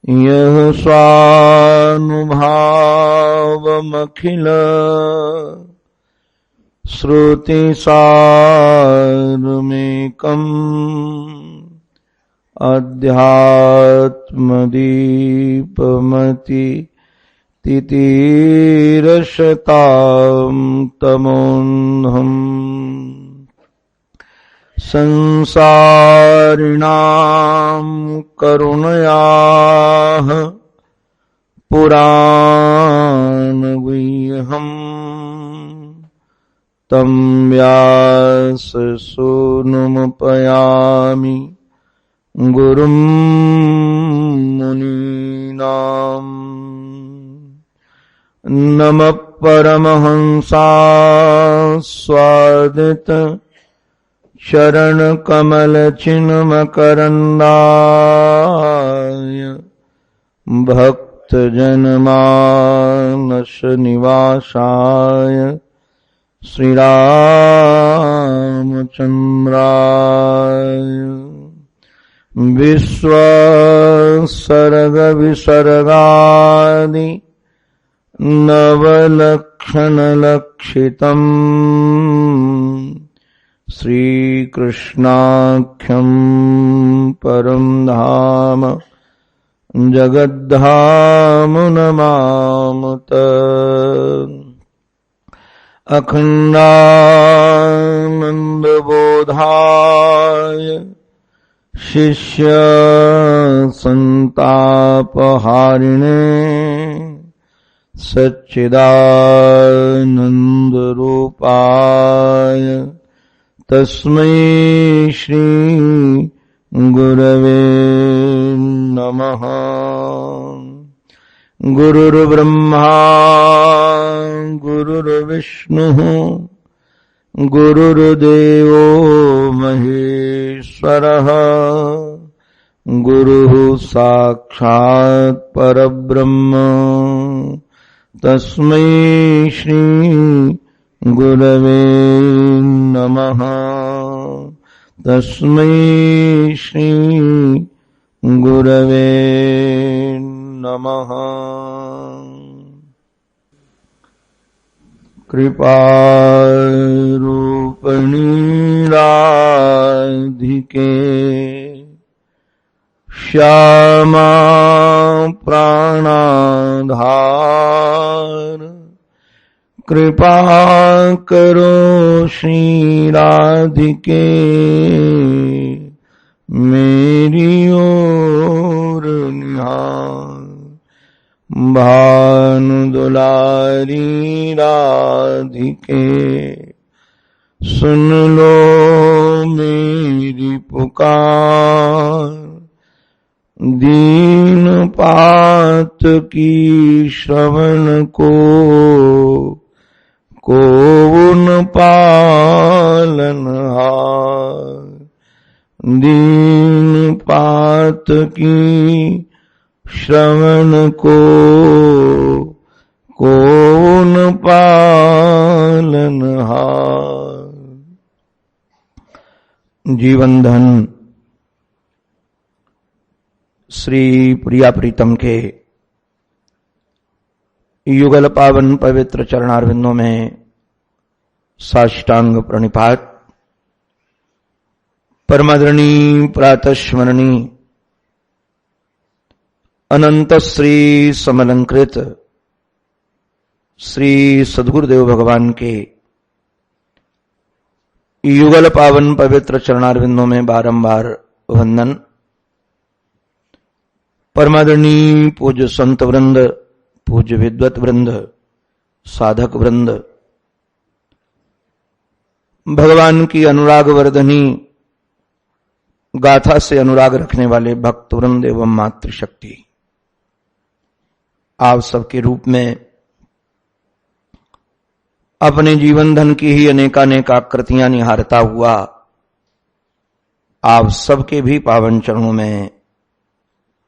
यः स्वानुभावमखिल श्रुतिसारमेकम् अध्यात्मदीपमति तितिरशतां तमोन्धम् संसारिणां करुणयाः पुराणगुह्यम् तं व्याससूनुमुपयामि गुरुं मुनीनाम्। नमः परमहंसास्वादित चरणकमलचिन्मकरन्दाय भक्तजनमानसनिवासाय श्रीरामचन्द्राय विश्वसर्गविसर्गादि नवलक्षणलक्षितम् श्रीकृष्णाख्यं परं धाम जगद्धाम नमामत। अखण्डानन्दबोधाय शिष्यसन्तापहारिणे सच्चिदानन्दरूपाय तस्मै श्री गुरवे नमः। गुरुर्ब्रह्मा गुरुर्विष्णुः गुरुर्देवो महेश्वरः गुरुः साक्षात् परब्रह्म तस्मै श्री गुरवे नमः। तस्मै श्री गुरवे नमः। कृपारूपिणी राधिके श्यामा प्राणाधार कृपा करो श्री राधिके मेरी ओर निहार। भानुदुलारी राधिके सुन लो मेरी पुकार। दीन पात की श्रवण को न पालनहार। दीन पात की श्रवण को न पालनहार। जीवन धन श्री प्रिया प्रीतम के युगल पावन पवित्र चरणारविंदों में साष्टांग प्रणिपात। परमादरणी प्रातस्मरणी अनंत श्री समलंकृत श्री सद्गुरुदेव भगवान के युगल पावन पवित्र चरणारविंदों में बारंबार वंदन। परमादरणी पूज्य संत वृंद, पूज्य विद्वत वृंद, साधक वृंद, भगवान की अनुराग वर्धनी गाथा से अनुराग रखने वाले भक्त वृंद एवं मातृशक्ति, आप सबके रूप में अपने जीवन धन की ही अनेकानेक आकृतियां निहारता हुआ आप सबके भी पावन चरणों में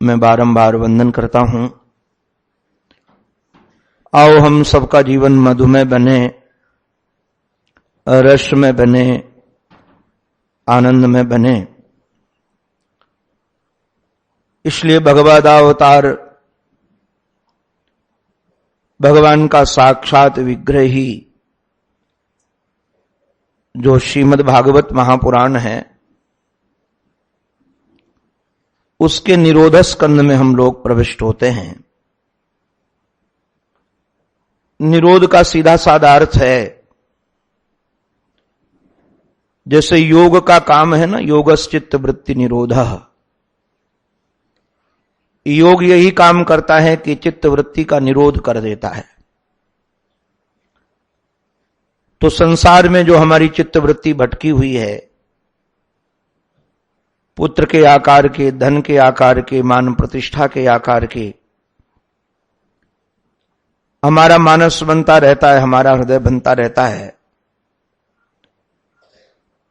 मैं बारंबार वंदन करता हूं। आओ हम सबका जीवन मधुमय बने, रस में बने, आनंद में बने। इसलिए भगवदावतार भगवान का साक्षात विग्रह ही जो श्रीमद् भागवत महापुराण है, उसके निरोध स्कंध में हम लोग प्रविष्ट होते हैं। निरोध का सीधा साधा अर्थ है, जैसे योग का काम है ना, योगश्चित्त वृत्ति निरोधः। योग यही काम करता है कि चित्त वृत्ति का निरोध कर देता है। तो संसार में जो हमारी चित्त वृत्ति भटकी हुई है, पुत्र के आकार के, धन के आकार के, मान प्रतिष्ठा के आकार के, हमारा मानस बनता रहता है, हमारा हृदय बनता रहता है।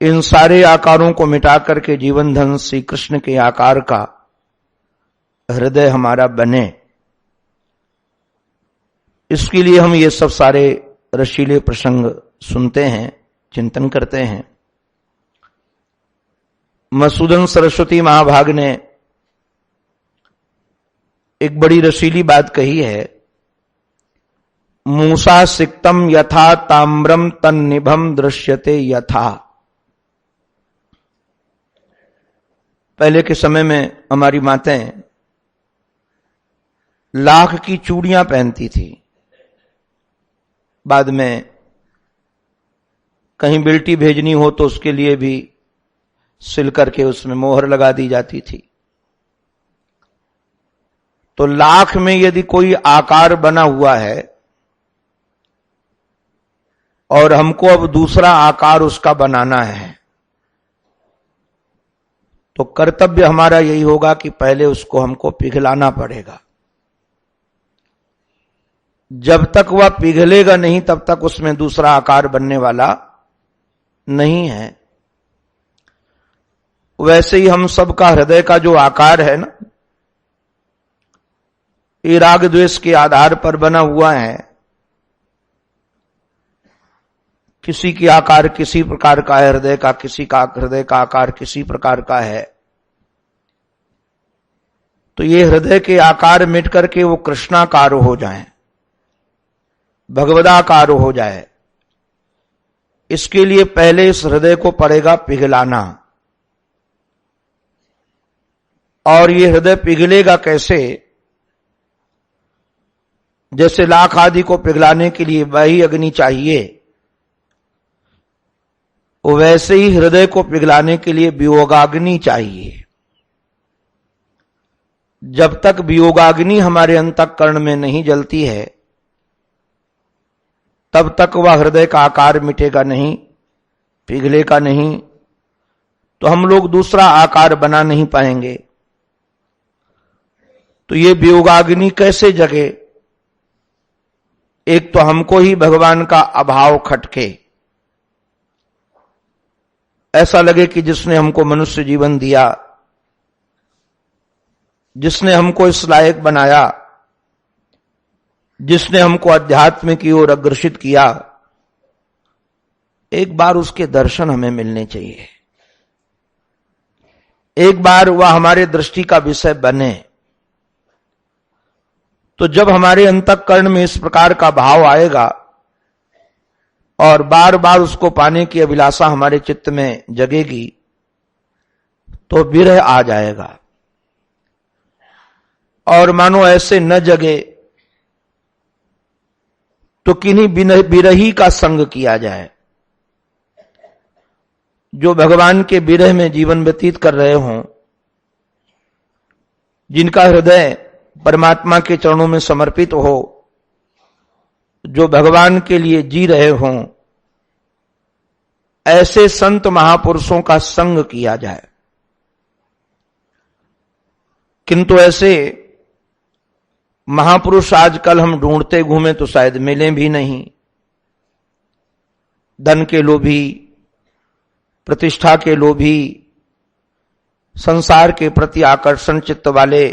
इन सारे आकारों को मिटा करके जीवन धन श्री कृष्ण के आकार का हृदय हमारा बने, इसके लिए हम ये सब सारे रसीले प्रसंग सुनते हैं, चिंतन करते हैं। मधुसूदन सरस्वती महाभाग ने एक बड़ी रसीली बात कही है, मूसा सिक्तम यथा ताम्रम तन्निभम दृश्यते यथा। पहले के समय में हमारी माताएं लाख की चूड़ियां पहनती थी, बाद में कहीं बेल्टी भेजनी हो तो उसके लिए भी सिल करके उसमें मोहर लगा दी जाती थी। तो लाख में यदि कोई आकार बना हुआ है और हमको अब दूसरा आकार उसका बनाना है, तो कर्तव्य हमारा यही होगा कि पहले उसको हमको पिघलाना पड़ेगा। जब तक वह पिघलेगा नहीं तब तक उसमें दूसरा आकार बनने वाला नहीं है। वैसे ही हम सबका हृदय का जो आकार है ना, ये राग द्वेष के आधार पर बना हुआ है। किसी की आकार किसी प्रकार का है हृदय का, किसी का हृदय का आकार किसी प्रकार का है। तो ये हृदय के आकार मिट करके वो कृष्णाकार हो जाए, भगवदाकार हो जाए, इसके लिए पहले इस हृदय को पड़ेगा पिघलाना। और ये हृदय पिघलेगा कैसे? जैसे लाख आदि को पिघलाने के लिए वही अग्नि चाहिए, वैसे ही हृदय को पिघलाने के लिए वियोगाग्नि चाहिए। जब तक वियोगाग्नि हमारे अंतःकरण में नहीं जलती है, तब तक वह हृदय का आकार मिटेगा नहीं, पिघलेगा नहीं, तो हम लोग दूसरा आकार बना नहीं पाएंगे। तो ये वियोगाग्नि कैसे जगे? एक तो हमको ही भगवान का अभाव खटके, ऐसा लगे कि जिसने हमको मनुष्य जीवन दिया, जिसने हमको इस लायक बनाया, जिसने हमको अध्यात्म की ओर अग्रसित किया, एक बार उसके दर्शन हमें मिलने चाहिए। एक बार वह हमारे दृष्टि का विषय बने। तो जब हमारे अंतःकरण में इस प्रकार का भाव आएगा और बार बार उसको पाने की अभिलाषा हमारे चित्त में जगेगी, तो विरह आ जाएगा। और मानो ऐसे न जगे तो किन्हीं विरही का संग किया जाए। जो भगवान के विरह में जीवन व्यतीत कर रहे हों, जिनका हृदय परमात्मा के चरणों में समर्पित हो, जो भगवान के लिए जी रहे हों, ऐसे संत महापुरुषों का संग किया जाए। किंतु ऐसे महापुरुष आजकल हम ढूंढते घूमे तो शायद मिले भी नहीं। धन के लोभी, प्रतिष्ठा के लोभी, संसार के प्रति आकर्षण चित्त वाले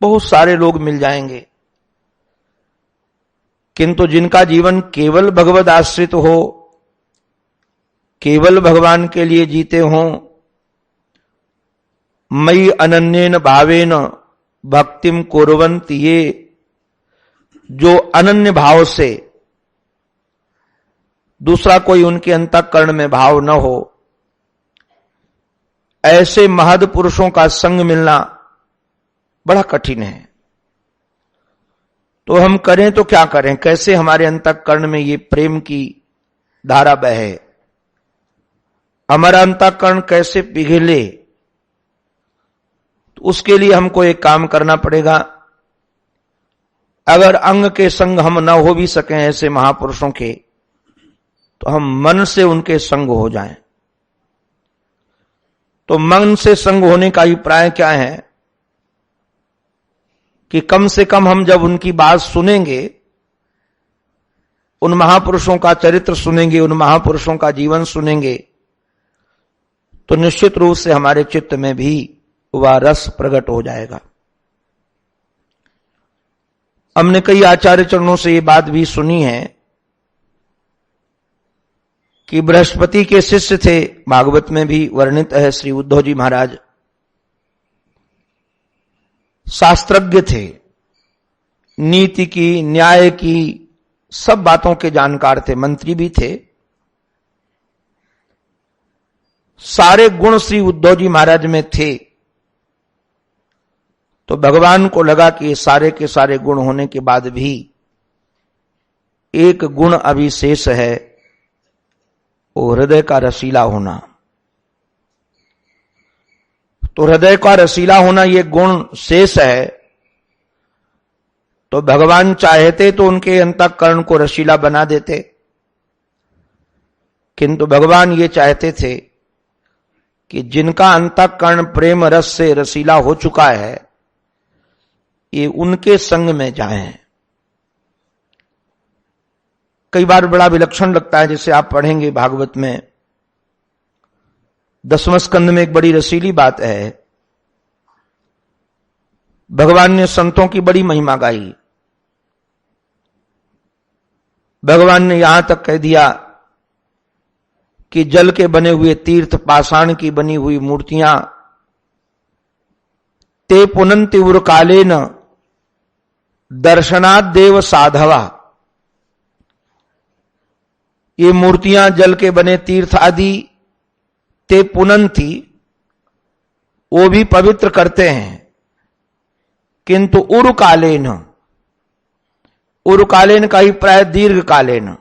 बहुत सारे लोग मिल जाएंगे, किंतु जिनका जीवन केवल भगवद आश्रित हो, केवल भगवान के लिए जीते हों, मयि अनन्येन भावेन भक्तिम कुर्वन्ति ये, जो अनन्य भाव से दूसरा कोई उनके अंतःकरण में भाव न हो, ऐसे महद पुरुषों का संग मिलना बड़ा कठिन है। तो हम करें तो क्या करें, कैसे हमारे अंतःकरण में ये प्रेम की धारा बहे, हमारा अंतःकरण कैसे पिघले। तो उसके लिए हमको एक काम करना पड़ेगा। अगर अंग के संग हम न हो भी सकें ऐसे महापुरुषों के, तो हम मन से उनके संग हो जाएं। तो मन से संग होने का अभिप्राय क्या है कि कम से कम हम जब उनकी बात सुनेंगे, उन महापुरुषों का चरित्र सुनेंगे, उन महापुरुषों का जीवन सुनेंगे, तो निश्चित रूप से हमारे चित्त में भी वह रस प्रकट हो जाएगा। हमने कई आचार्य चरणों से ये बात भी सुनी है कि बृहस्पति के शिष्य थे, भागवत में भी वर्णित है, श्री उद्धव जी महाराज शास्त्रज्ञ थे, नीति की, न्याय की, सब बातों के जानकार थे, मंत्री भी थे। सारे गुण श्री उद्धव जी महाराज में थे। तो भगवान को लगा कि ये सारे के सारे गुण होने के बाद भी एक गुण अभी शेष है, वो हृदय का रसीला होना। तो हृदय का रसीला होना ये गुण शेष है। तो भगवान चाहते तो उनके अंतःकरण को रसीला बना देते, किंतु भगवान ये चाहते थे कि जिनका अंतःकरण प्रेम रस से रसीला हो चुका है, ये उनके संग में जाएं। कई बार बड़ा विलक्षण लगता है, जैसे आप पढ़ेंगे भागवत में 10वें स्कंद में एक बड़ी रसीली बात है। भगवान ने संतों की बड़ी महिमा गाई। भगवान ने यहां तक कह दिया कि जल के बने हुए तीर्थ, पाषाण की बनी हुई मूर्तियां, ते पुनन्ति उर्कालेन दर्शनात् देव साधवा, ये मूर्तियां, जल के बने तीर्थ आदि, ते पुनन्ति, वो भी पवित्र करते हैं, किंतु उर्कालेन, उर्कालेन का ही प्राय दीर्घकालेन।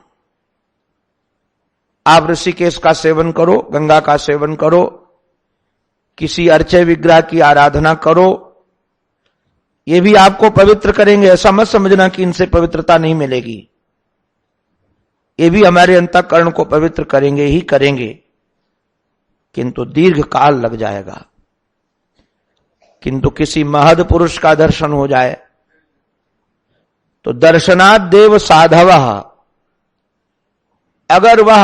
आप ऋषिकेश का सेवन करो, गंगा का सेवन करो, किसी अर्चय विग्रह की आराधना करो, ये भी आपको पवित्र करेंगे। ऐसा मत समझना कि इनसे पवित्रता नहीं मिलेगी, ये भी हमारे अंतःकरण को पवित्र करेंगे ही करेंगे, किंतु दीर्घ काल लग जाएगा। किंतु किसी महद पुरुष का दर्शन हो जाए तो दर्शनात् देव साधवः, अगर वह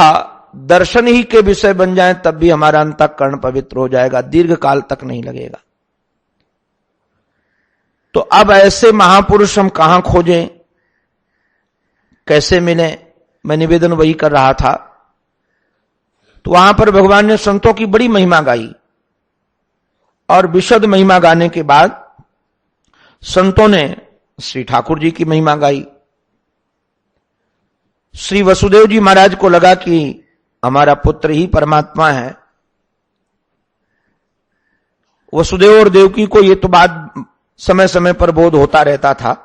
दर्शन ही के विषय बन जाए तब भी हमारा अंतःकरण पवित्र हो जाएगा, दीर्घ काल तक नहीं लगेगा। तो अब ऐसे महापुरुष हम कहां खोजें, कैसे मिलें? मैं निवेदन वही कर रहा था। तो वहां पर भगवान ने संतों की बड़ी महिमा गाई, और विशद महिमा गाने के बाद संतों ने श्री ठाकुर जी की महिमा गाई। श्री वसुदेव जी महाराज को लगा कि हमारा पुत्र ही परमात्मा है। वसुदेव और देवकी को ये तो बात समय समय पर बोध होता रहता था।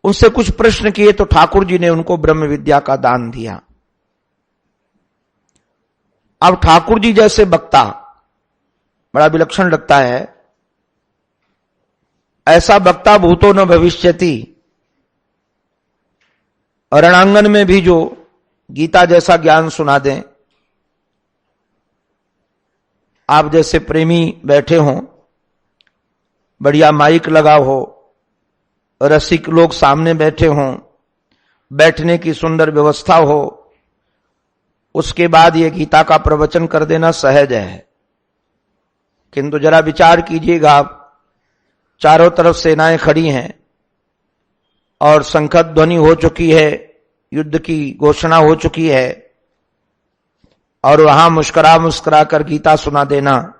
उनसे कुछ प्रश्न किए तो ठाकुर जी ने उनको ब्रह्म विद्या का दान दिया। अब ठाकुर जी जैसे वक्ता बड़ा विलक्षण लगता है। ऐसा वक्ता भूतो न भविष्यति, रणांगन में भी जो गीता जैसा ज्ञान सुना दें। आप जैसे प्रेमी बैठे हों, बढ़िया माइक लगा हो, रसिक लोग सामने बैठे हों, बैठने की सुंदर व्यवस्था हो, उसके बाद ये गीता का प्रवचन कर देना सहज है। किंतु जरा विचार कीजिएगा, आप चारों तरफ सेनाएं खड़ी हैं और शंखध्वनि हो चुकी है, युद्ध की घोषणा हो चुकी है, और वहां मुस्कुरा मुस्कुरा कर गीता सुना देना,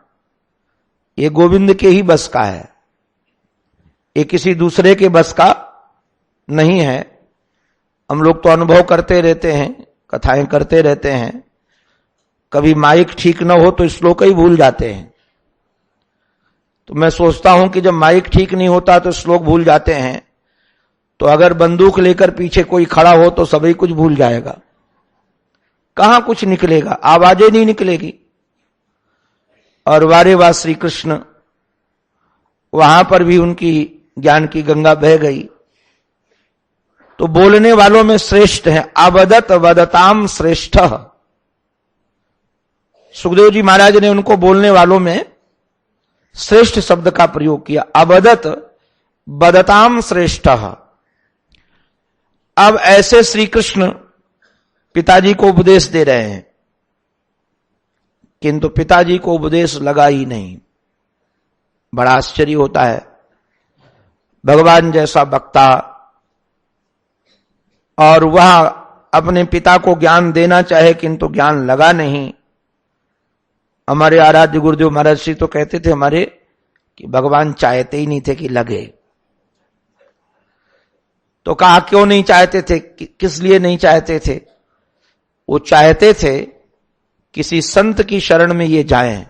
ये गोविंद के ही बस का है, ये किसी दूसरे के बस का नहीं है। हम लोग तो अनुभव करते रहते हैं, कथाएं करते रहते हैं, कभी माइक ठीक न हो तो श्लोक ही भूल जाते हैं। तो मैं सोचता हूं कि जब माइक ठीक नहीं होता तो श्लोक भूल जाते हैं, तो अगर बंदूक लेकर पीछे कोई खड़ा हो तो सभी कुछ भूल जाएगा, कहां कुछ निकलेगा, आवाजें नहीं निकलेगी। और वारे वाह श्री कृष्ण, वहां पर भी उनकी ज्ञान की गंगा बह गई। तो बोलने वालों में श्रेष्ठ है, अवदत वदताम श्रेष्ठ। सुखदेव जी महाराज ने उनको बोलने वालों में श्रेष्ठ शब्द का प्रयोग किया, अवदत वदताम श्रेष्ठ। अब ऐसे श्री कृष्ण पिताजी को उपदेश दे रहे हैं, किंतु पिताजी को उपदेश लगा ही नहीं। बड़ा आश्चर्य होता है, भगवान जैसा वक्ता और वह अपने पिता को ज्ञान देना चाहे किंतु ज्ञान लगा नहीं। हमारे आराध्य गुरुदेव महाराज जी तो कहते थे हमारे कि भगवान चाहते ही नहीं थे कि लगे। तो कहा क्यों नहीं चाहते थे, किस लिए नहीं चाहते थे? वो चाहते थे किसी संत की शरण में ये जाएं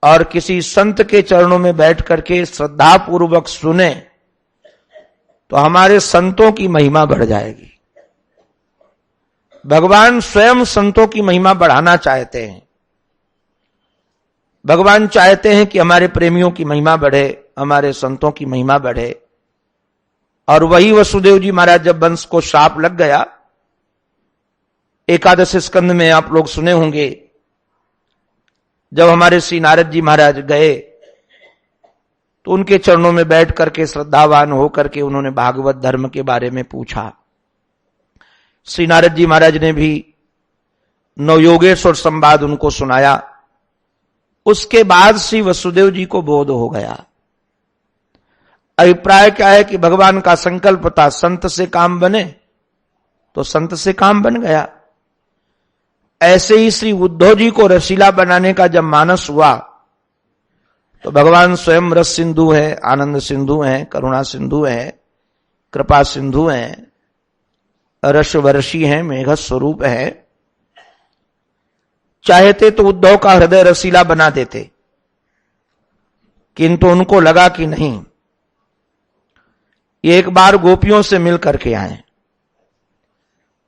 और किसी संत के चरणों में बैठ करके श्रद्धा पूर्वक सुने तो हमारे संतों की महिमा बढ़ जाएगी। भगवान स्वयं संतों की महिमा बढ़ाना चाहते हैं। भगवान चाहते हैं कि हमारे प्रेमियों की महिमा बढ़े, हमारे संतों की महिमा बढ़े। और वही वसुदेव जी महाराज जब वंश को श्राप लग गया, एकादश स्कंद में आप लोग सुने होंगे, जब हमारे श्री नारद जी महाराज गए तो उनके चरणों में बैठ करके श्रद्धावान होकर के उन्होंने भागवत धर्म के बारे में पूछा। श्री नारद जी महाराज ने भी नवयोगेश्वर संवाद उनको सुनाया। उसके बाद श्री वसुदेव जी को बोध हो गया। अभिप्राय क्या है कि भगवान का संकल्प था संत से काम बने, तो संत से काम बन गया। ऐसे ही श्री उद्धव जी को रसीला बनाने का जब मानस हुआ तो भगवान स्वयं रस सिंधु है, आनंद सिंधु है, करुणा सिंधु है, कृपा सिंधु है, रस वर्षी है, मेघ स्वरूप है। चाहते तो उद्धव का हृदय रसीला बना देते, किंतु उनको लगा कि नहीं, ये एक बार गोपियों से मिल करके आए,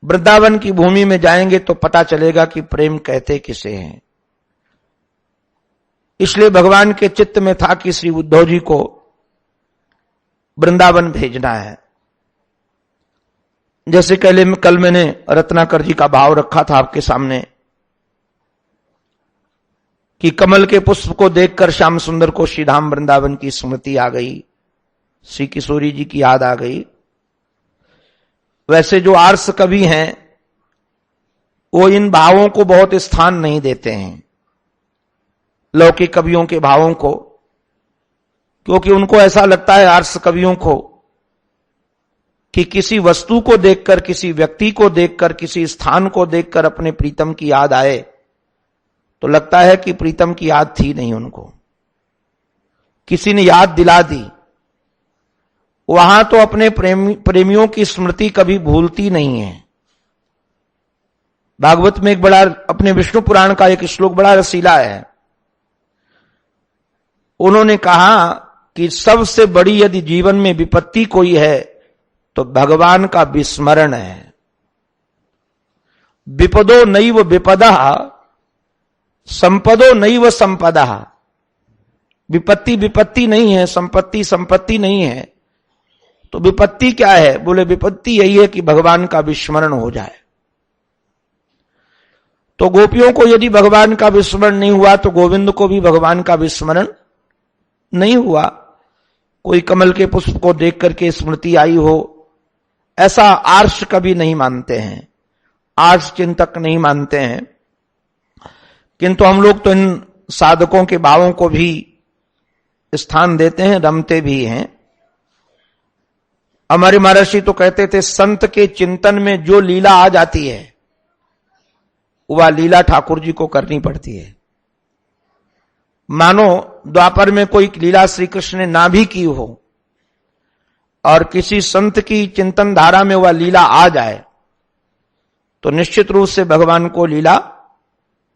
वृंदावन की भूमि में जाएंगे तो पता चलेगा कि प्रेम कहते किसे हैं। इसलिए भगवान के चित्त में था कि श्री उद्धव जी को वृंदावन भेजना है। जैसे कल मैंने रत्नाकर जी का भाव रखा था आपके सामने कि कमल के पुष्प को देखकर श्याम सुंदर को श्रीधाम वृंदावन की स्मृति आ गई, श्री किशोरी जी की याद आ गई। वैसे जो आर्ष कवि हैं वो इन भावों को बहुत स्थान नहीं देते हैं, लौकिक कवियों के भावों को, क्योंकि उनको ऐसा लगता है आर्ष कवियों को कि किसी वस्तु को देखकर, किसी व्यक्ति को देखकर, किसी स्थान को देखकर अपने प्रीतम की याद आए तो लगता है कि प्रीतम की याद थी नहीं, उनको किसी ने याद दिला दी। वहां तो अपने प्रेमियों की स्मृति कभी भूलती नहीं है। भागवत में एक बड़ा, अपने विष्णु पुराण का एक श्लोक बड़ा रसीला है। उन्होंने कहा कि सबसे बड़ी यदि जीवन में विपत्ति कोई है तो भगवान का विस्मरण है। विपदो नैव विपदा संपदो नैव संपदा। विपत्ति विपत्ति नहीं है, संपत्ति संपत्ति नहीं है, तो विपत्ति क्या है? बोले विपत्ति यही है कि भगवान का विस्मरण हो जाए। तो गोपियों को यदि भगवान का विस्मरण नहीं हुआ तो गोविंद को भी भगवान का विस्मरण नहीं हुआ। कोई कमल के पुष्प को देख करके स्मृति आई हो, ऐसा आर्ष कभी नहीं मानते हैं, आर्ष चिंतक नहीं मानते हैं। किंतु हम लोग तो इन साधकों के भावों को भी स्थान देते हैं, रमते भी हैं। हमारे महर्षि तो कहते थे संत के चिंतन में जो लीला आ जाती है वह लीला ठाकुर जी को करनी पड़ती है। मानो द्वापर में कोई लीला श्री कृष्ण ने ना भी की हो और किसी संत की चिंतन धारा में वह लीला आ जाए तो निश्चित रूप से भगवान को लीला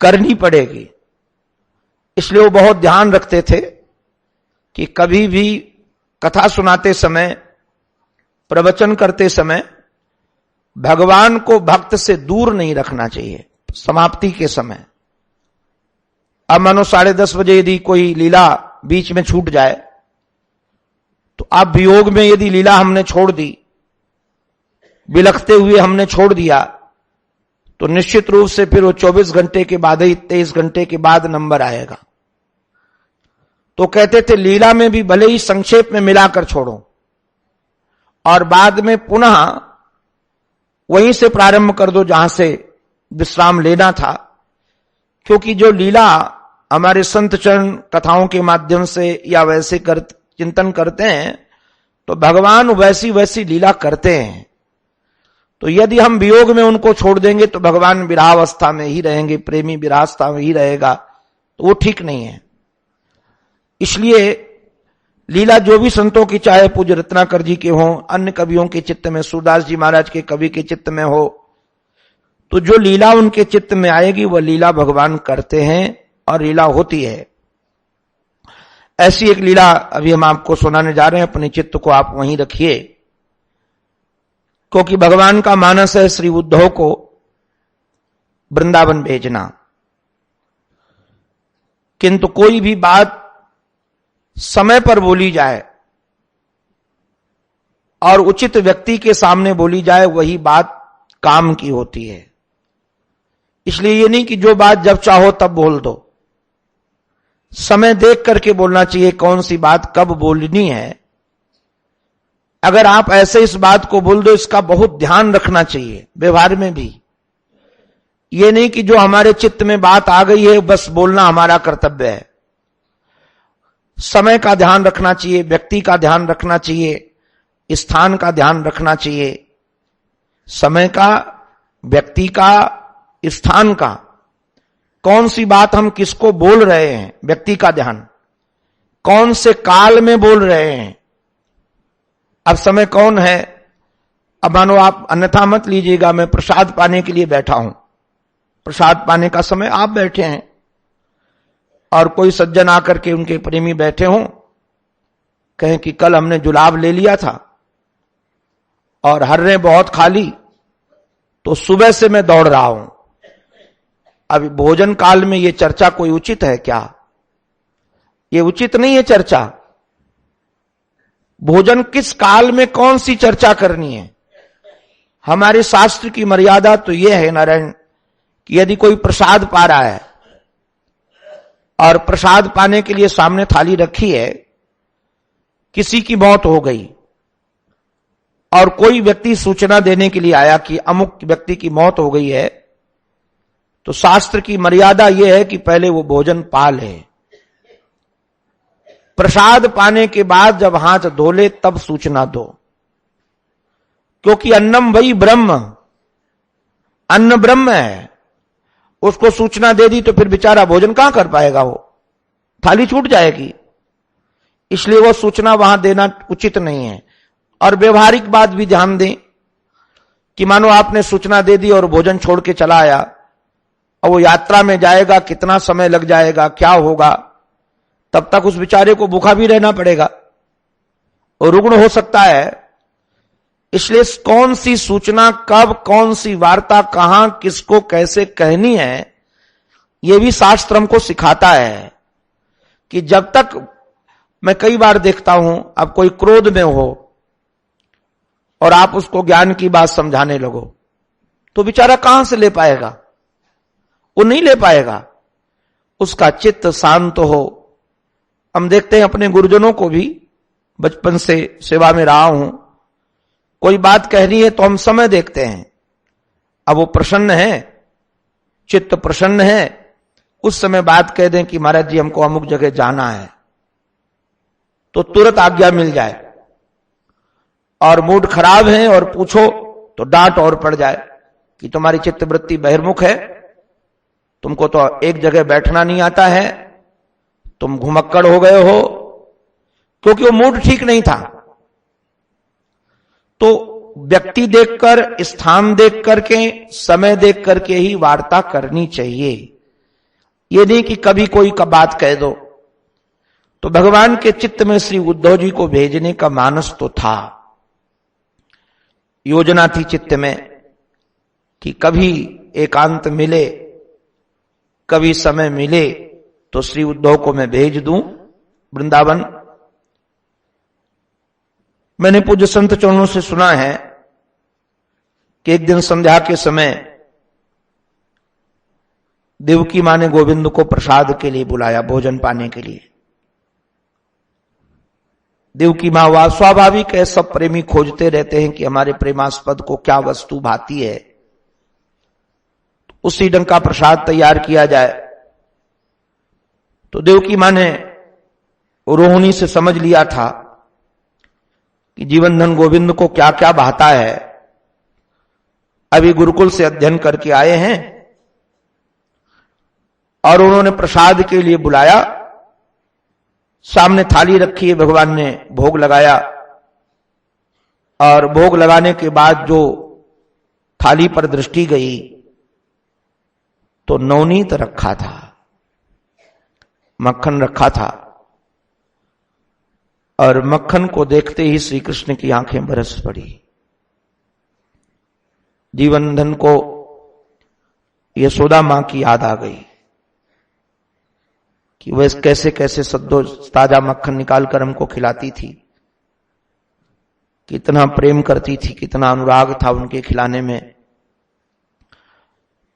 करनी पड़ेगी। इसलिए वो बहुत ध्यान रखते थे कि कभी भी कथा सुनाते समय, प्रवचन करते समय भगवान को भक्त से दूर नहीं रखना चाहिए। समाप्ति के समय अब मानो 10:30 बजे यदि कोई लीला बीच में छूट जाए तो आप वियोग में यदि लीला हमने छोड़ दी, बिलखते हुए हमने छोड़ दिया, तो निश्चित रूप से फिर वो 24 घंटे के बाद ही 23 घंटे के बाद नंबर आएगा। तो कहते थे लीला में भी भले ही संक्षेप में मिलाकर छोड़ो और बाद में पुनः वहीं से प्रारंभ कर दो जहां से विश्राम लेना था, क्योंकि जो लीला हमारे संत चरण कथाओं के माध्यम से या वैसे चिंतन करते हैं तो भगवान वैसी वैसी लीला करते हैं। तो यदि हम वियोग में उनको छोड़ देंगे तो भगवान विरहावस्था में ही रहेंगे, प्रेमी विरहावस्था में ही रहेगा, तो वो ठीक नहीं है। इसलिए लीला जो भी संतों की, चाहे पूज्य रत्नाकर जी के हों, अन्य कवियों के चित्त में, सूरदास जी महाराज के कवि के चित्त में हो, तो जो लीला उनके चित्त में आएगी वह लीला भगवान करते हैं और लीला होती है। ऐसी एक लीला अभी हम आपको सुनाने जा रहे हैं। अपने चित्त को आप वहीं रखिए, क्योंकि भगवान का मानस है श्री उद्धव को वृंदावन भेजना। किंतु कोई भी बात समय पर बोली जाए और उचित व्यक्ति के सामने बोली जाए, वही बात काम की होती है। इसलिए ये नहीं कि जो बात जब चाहो तब बोल दो, समय देख करके बोलना चाहिए कौन सी बात कब बोलनी है। अगर आप ऐसे इस बात को बोल दो, इसका बहुत ध्यान रखना चाहिए व्यवहार में भी। ये नहीं कि जो हमारे चित्त में बात आ गई है बस बोलना हमारा कर्तव्य है। समय का ध्यान रखना चाहिए, व्यक्ति का ध्यान रखना चाहिए, स्थान का ध्यान रखना चाहिए। समय का, व्यक्ति का, स्थान का, कौन सी बात हम किसको बोल रहे हैं, व्यक्ति का ध्यान, कौन से काल में बोल रहे हैं। अब समय कौन है, अब मानो आप अन्यथा मत लीजिएगा, मैं प्रसाद पाने के लिए बैठा हूं, प्रसाद पाने का समय आप बैठे हैं और कोई सज्जन आकर के उनके प्रेमी बैठे हों, कहें कि कल हमने जुलाब ले लिया था और हर्रे बहुत खा ली तो सुबह से मैं दौड़ रहा हूं। अभी भोजन काल में ये चर्चा कोई उचित है क्या? ये उचित नहीं है चर्चा। भोजन किस काल में कौन सी चर्चा करनी है? हमारे शास्त्र की मर्यादा तो यह है नारायण कि यदि कोई प्रसाद पा रहा है और प्रसाद पाने के लिए सामने थाली रखी है, किसी की मौत हो गई और कोई व्यक्ति सूचना देने के लिए आया कि अमुक व्यक्ति की मौत हो गई है, तो शास्त्र की मर्यादा यह है कि पहले वो भोजन पा ले। प्रसाद पाने के बाद जब हाथ धो ले तब सूचना दो, क्योंकि अन्नम वही ब्रह्म, अन्न ब्रह्म है। उसको सूचना दे दी तो फिर बेचारा भोजन कहां कर पाएगा, वो थाली छूट जाएगी। इसलिए वो सूचना वहां देना उचित नहीं है। और व्यवहारिक बात भी ध्यान दें कि मानो आपने सूचना दे दी और भोजन छोड़ के चला आया, और वो यात्रा में जाएगा, कितना समय लग जाएगा, क्या होगा, तब तक उस बेचारे को भूखा भी रहना पड़ेगा और रुग्ण हो सकता है। इसलिए कौन सी सूचना कब, कौन सी वार्ता कहां, किसको कैसे कहनी है, यह भी शास्त्र हमको सिखाता है। कि जब तक, मैं कई बार देखता हूं, अब कोई क्रोध में हो और आप उसको ज्ञान की बात समझाने लगो तो बेचारा कहां से ले पाएगा, वो नहीं ले पाएगा। उसका चित्त शांत हो। हम देखते हैं अपने गुरुजनों को भी, बचपन से सेवा में रहा हूं, कोई बात कहनी है तो हम समय देखते हैं। अब वो प्रसन्न है, चित्त प्रसन्न है, उस समय बात कह दें कि महाराज जी हमको अमुक जगह जाना है, तो तुरंत आज्ञा मिल जाए। और मूड खराब है और पूछो तो डांट और पड़ जाए कि तुम्हारी चित्तवृत्ति बहिर्मुख है, तुमको तो एक जगह बैठना नहीं आता है, तुम घुमक्कड़ हो गए हो, क्योंकि वो मूड ठीक नहीं था। तो व्यक्ति देखकर, स्थान देख करके, समय देख करके ही वार्ता करनी चाहिए, ये नहीं कि कभी कोई का बात कह दो। तो भगवान के चित्त में श्री उद्धव जी को भेजने का मानस तो था, योजना थी चित्त में कि कभी एकांत मिले, कभी समय मिले तो श्री उद्धव को मैं भेज दूं वृंदावन। मैंने पूज्य संत चरणों से सुना है कि एक दिन संध्या के समय देवकी मां ने गोविंद को प्रसाद के लिए बुलाया, भोजन पाने के लिए। देवकी मां वह स्वाभाविक है, सब प्रेमी खोजते रहते हैं कि हमारे प्रेमास्पद को क्या वस्तु भाती है, उसी ढंग का प्रसाद तैयार किया जाए। तो देवकी मां ने रोहिणी से समझ लिया था कि जीवन धन गोविंद को क्या क्या भाता है। अभी गुरुकुल से अध्ययन करके आए हैं और उन्होंने प्रसाद के लिए बुलाया, सामने थाली रखी है, भगवान ने भोग लगाया और भोग लगाने के बाद जो थाली पर दृष्टि गई तो नवनीत रखा था, मक्खन रखा था, और मक्खन को देखते ही श्री कृष्ण की आंखें बरस पड़ी। जीवन धन को यशोदा मां की याद आ गई कि वह कैसे कैसे सद्दो ताजा मक्खन निकालकर हमको खिलाती थी, कितना प्रेम करती थी, कितना अनुराग था उनके खिलाने में।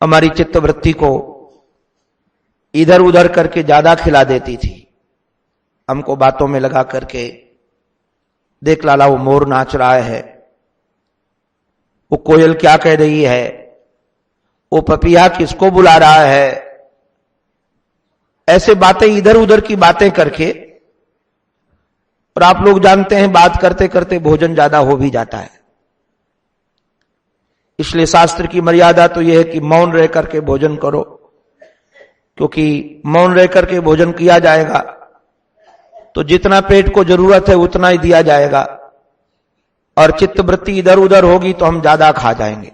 हमारी चित्तवृत्ति को इधर उधर करके ज्यादा खिला देती थी, हमको बातों में लगा करके। देख लाला वो मोर नाच रहा है, वो कोयल क्या कह रही है, वो पपिया किसको बुला रहा है, ऐसे बातें इधर उधर की बातें करके। और आप लोग जानते हैं बात करते करते भोजन ज्यादा हो भी जाता है, इसलिए शास्त्र की मर्यादा तो यह है कि मौन रह करके भोजन करो, क्योंकि मौन रह करके भोजन किया जाएगा तो जितना पेट को जरूरत है उतना ही दिया जाएगा, और चित्तवृत्ति इधर उधर होगी तो हम ज्यादा खा जाएंगे।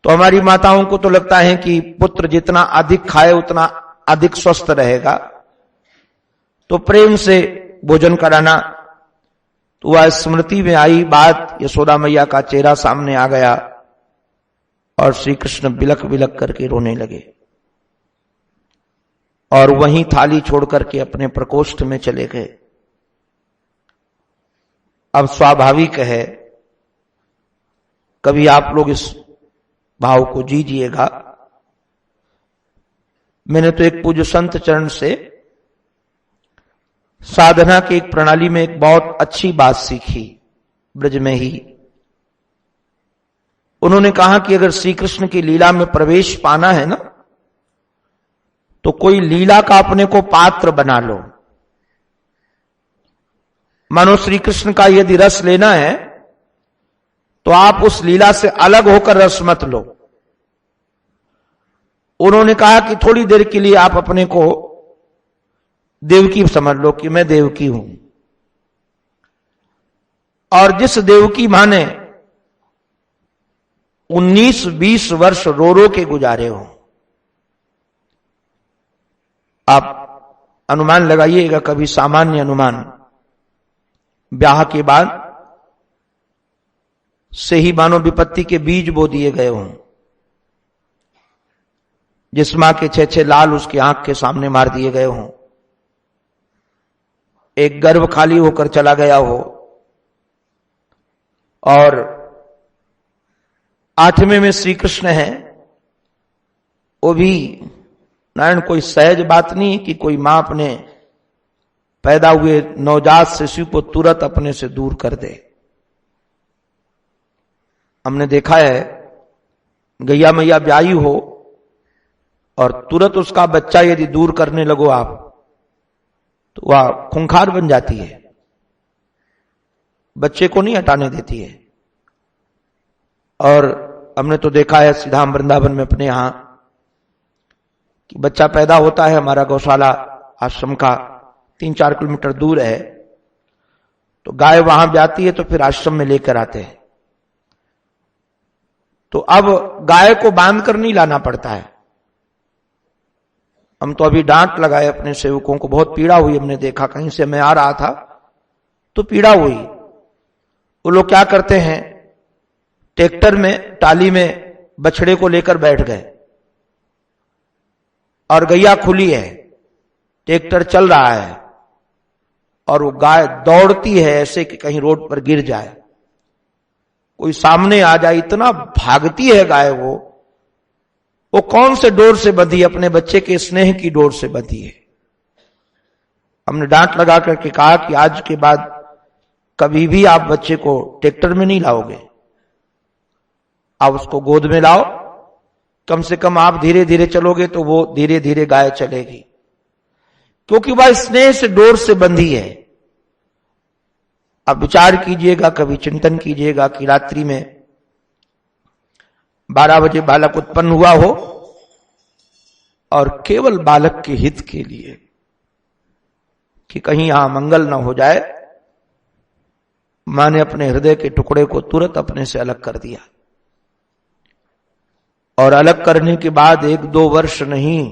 तो हमारी माताओं को तो लगता है कि पुत्र जितना अधिक खाए उतना अधिक स्वस्थ रहेगा, तो प्रेम से भोजन कराना। तो वह स्मृति में आई बात, यशोदा मैया का चेहरा सामने आ गया और श्री कृष्ण बिलक बिलक करके रोने लगे और वहीं थाली छोड़ करके अपने प्रकोष्ठ में चले गए। अब स्वाभाविक है, कभी आप लोग इस भाव को जीजिएगा। मैंने तो एक पूज्य संत चरण से साधना की एक प्रणाली में एक बहुत अच्छी बात सीखी, ब्रज में ही। उन्होंने कहा कि अगर श्री कृष्ण की लीला में प्रवेश पाना है ना, तो कोई लीला का अपने को पात्र बना लो। मानो श्री कृष्ण का यदि रस लेना है तो आप उस लीला से अलग होकर रस मत लो। उन्होंने कहा कि थोड़ी देर के लिए आप अपने को देवकी समझ लो कि मैं देवकी हूं, और जिस देवकी मां ने 19-20 वर्ष रो रो के गुजारे हो, आप अनुमान लगाइएगा, कभी सामान्य अनुमान, ब्याह के बाद से ही मानो विपत्ति के बीज बो दिए गए हों। जिस मां के 6-6 लाल उसकी आंख के सामने मार दिए गए हों, एक गर्भ खाली होकर चला गया हो, और 8वें में श्री कृष्ण है, वो भी नारायण कोई सहज बात नहीं कि कोई मां अपने पैदा हुए नवजात शिशु को तुरंत अपने से दूर कर दे। हमने देखा है गैया मैया ब्याई हो और तुरंत उसका बच्चा यदि दूर करने लगो आप, तो वह खूंखार बन जाती है, बच्चे को नहीं हटाने देती है। और हमने तो देखा है सीधा वृंदावन में अपने यहां कि बच्चा पैदा होता है, हमारा गौशाला आश्रम का 3-4 किलोमीटर दूर है, तो गाय वहां जाती है तो फिर आश्रम में लेकर आते हैं। तो अब गाय को बांध कर नहीं लाना पड़ता है। हम तो अभी डांट लगाए अपने सेवकों को, बहुत पीड़ा हुई, हमने देखा कहीं से मैं आ रहा था तो पीड़ा हुई। वो लोग क्या करते हैं, ट्रैक्टर में टाली में बछड़े को लेकर बैठ गए और गैया खुली है, ट्रैक्टर चल रहा है और वो गाय दौड़ती है ऐसे कि कहीं रोड पर गिर जाए, कोई सामने आ जाए, इतना भागती है गाय। वो कौन से डोर से बंधी? अपने बच्चे के स्नेह की डोर से बंधी है। हमने डांट लगा करके कहा कि आज के बाद कभी भी आप बच्चे को ट्रैक्टर में नहीं लाओगे, आप उसको गोद में लाओ, कम से कम आप धीरे धीरे चलोगे तो वो धीरे धीरे गाय चलेगी, क्योंकि वह स्नेह से डोर से बंधी है। अब विचार कीजिएगा, कभी चिंतन कीजिएगा कि रात्रि में 12 बजे बालक उत्पन्न हुआ हो और केवल बालक के हित के लिए कि कहीं यहां मंगल न हो जाए, मां ने अपने हृदय के टुकड़े को तुरंत अपने से अलग कर दिया। और अलग करने के बाद 1-2 वर्ष नहीं,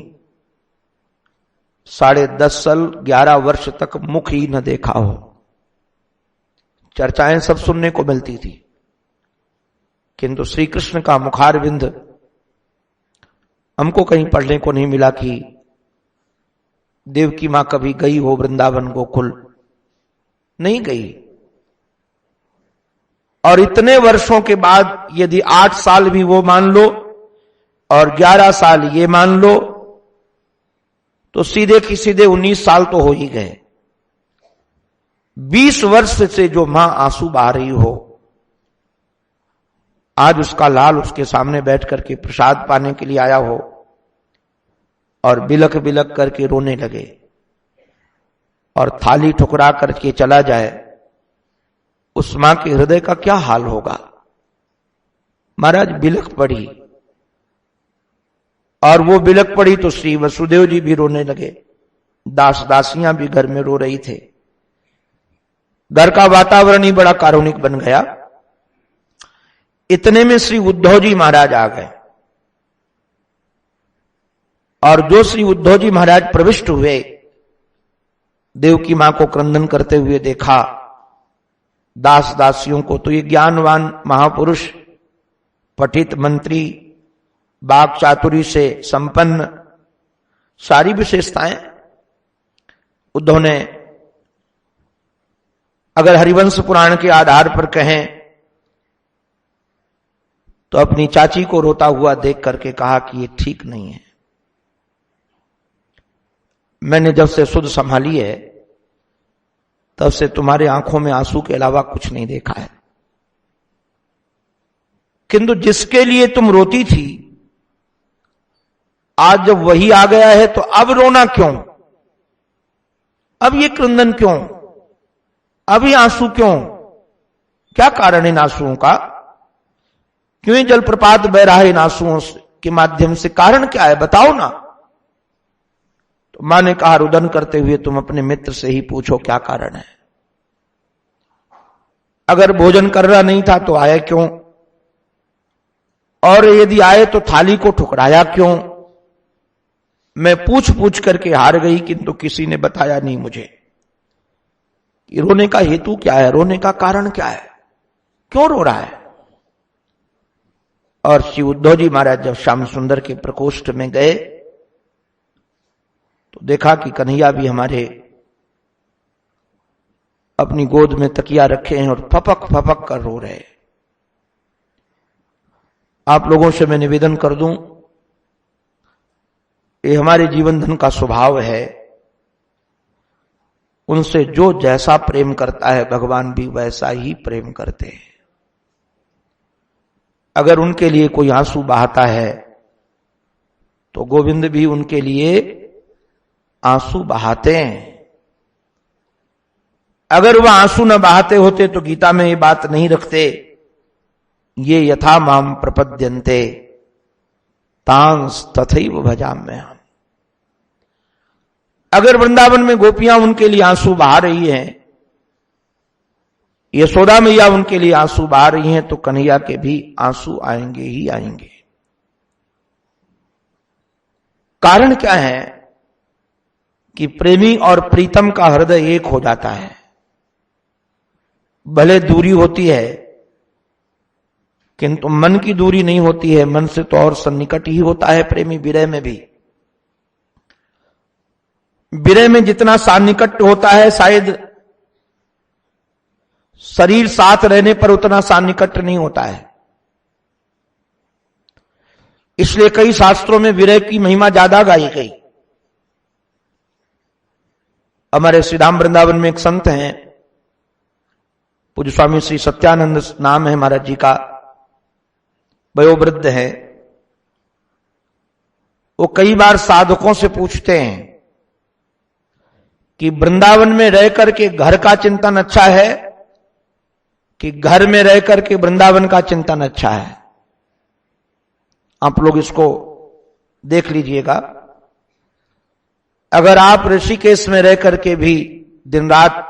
10.5 साल 11 वर्ष तक मुख ही न देखा हो। चर्चाएं सब सुनने को मिलती थी, किंतु श्री कृष्ण का मुखारविंद हमको कहीं पढ़ने को नहीं मिला कि देवकी मां कभी गई हो वृंदावन गोकुल, नहीं गई। और इतने वर्षों के बाद यदि 8 साल भी वो मान लो और 11 साल ये मान लो, तो सीधे की सीधे 19 साल तो हो ही गए। 20 वर्ष से जो मां आंसू बहा रही हो, आज उसका लाल उसके सामने बैठ करके प्रसाद पाने के लिए आया हो और बिलक बिलक करके रोने लगे और थाली ठुकरा करके चला जाए, उस मां के हृदय का क्या हाल होगा। महाराज बिलक पड़ी, और वो बिलक पड़ी तो श्री वसुदेव जी भी रोने लगे, दास दासियां भी घर में रो रही थे। घर का वातावरण ही बड़ा कारुणिक बन गया। इतने में श्री उद्धव जी महाराज आ गए, और जो श्री उद्धव जी महाराज प्रविष्ट हुए, देवकी मां को क्रंदन करते हुए देखा, दास दासियों को, तो ये ज्ञानवान महापुरुष, पठित मंत्री, वाक् चातुरी से संपन्न, सारी विशेषताएं। उद्धव ने, अगर हरिवंश पुराण के आधार पर कहें तो अपनी चाची को रोता हुआ देख करके कहा कि ये ठीक नहीं है। मैंने जब से सुध संभाली है तब से तुम्हारे आंखों में आंसू के अलावा कुछ नहीं देखा है, किंतु जिसके लिए तुम रोती थी, आज जब वही आ गया है तो अब रोना क्यों? अब ये क्रंदन क्यों? अब ये आंसू क्यों? क्या कारण इन आंसुओं का? क्यों ये जलप्रपात बह रहा है इन आंसुओं के माध्यम से? कारण क्या है, बताओ ना। तो मां ने कहा रुदन करते हुए, तुम अपने मित्र से ही पूछो क्या कारण है। अगर भोजन कर रहा नहीं था तो आया क्यों? और यदि आए तो थाली को ठुकराया क्यों? मैं पूछ पूछ करके हार गई, किंतु किसी ने बताया नहीं मुझे कि रोने का हेतु क्या है, रोने का कारण क्या है, क्यों रो रहा है। और श्री उद्धव जी महाराज जब श्याम सुंदर के प्रकोष्ठ में गए तो देखा कि कन्हैया भी हमारे अपनी गोद में तकिया रखे हैं और फपक फपक कर रो रहे। आप लोगों से मैं निवेदन कर दूं, ये हमारे जीवन धन का स्वभाव है, उनसे जो जैसा प्रेम करता है भगवान भी वैसा ही प्रेम करते हैं। अगर उनके लिए कोई आंसू बहाता है तो गोविंद भी उनके लिए आंसू बहाते हैं। अगर वह आंसू न बहाते होते तो गीता में ये बात नहीं रखते, ये यथा माम प्रपद्यन्ते तांस तथैव भजाम्यहम्। अगर वृंदावन में गोपियां उनके लिए आंसू बहा रही हैं, यशोदा मैया उनके लिए आंसू बहा रही हैं, तो कन्हैया के भी आंसू आएंगे ही आएंगे। कारण क्या है कि प्रेमी और प्रीतम का हृदय एक हो जाता है। भले दूरी होती है किंतु मन की दूरी नहीं होती है, मन से तो और सन्निकट ही होता है प्रेमी। विरह में भी, विरह में जितना सान्निकट होता है शायद शरीर साथ रहने पर उतना सान्निकट नहीं होता है। इसलिए कई शास्त्रों में विरह की महिमा ज्यादा गाई गई। हमारे श्रीधाम वृंदावन में एक संत हैं, पूज्य स्वामी श्री सत्यानंद नाम है महाराज जी का, वयोवृद्ध है। वो कई बार साधकों से पूछते हैं कि वृंदावन में रह करके घर का चिंतन अच्छा है कि घर में रह करके वृंदावन का चिंतन अच्छा है। आप लोग इसको देख लीजिएगा। अगर आप ऋषिकेश में रह करके भी दिन रात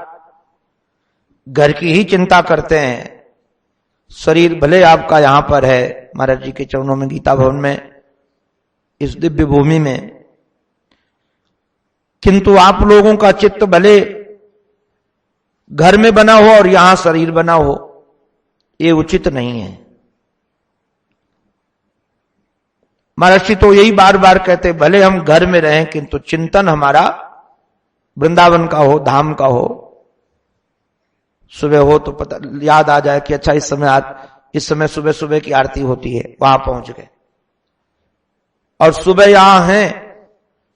घर की ही चिंता करते हैं, शरीर भले आपका यहां पर है महाराज जी के चरणों में, गीता भवन में, इस दिव्य भूमि में, किंतु आप लोगों का चित्त भले घर में बना हो और यहां शरीर बना हो, ये उचित नहीं है। महर्षि तो यही बार बार कहते, भले हम घर में रहें किंतु चिंतन हमारा वृंदावन का हो, धाम का हो। सुबह हो तो पता याद आ जाए कि अच्छा इस समय सुबह सुबह की आरती होती है, वहां पहुंच गए, और सुबह यहां हैं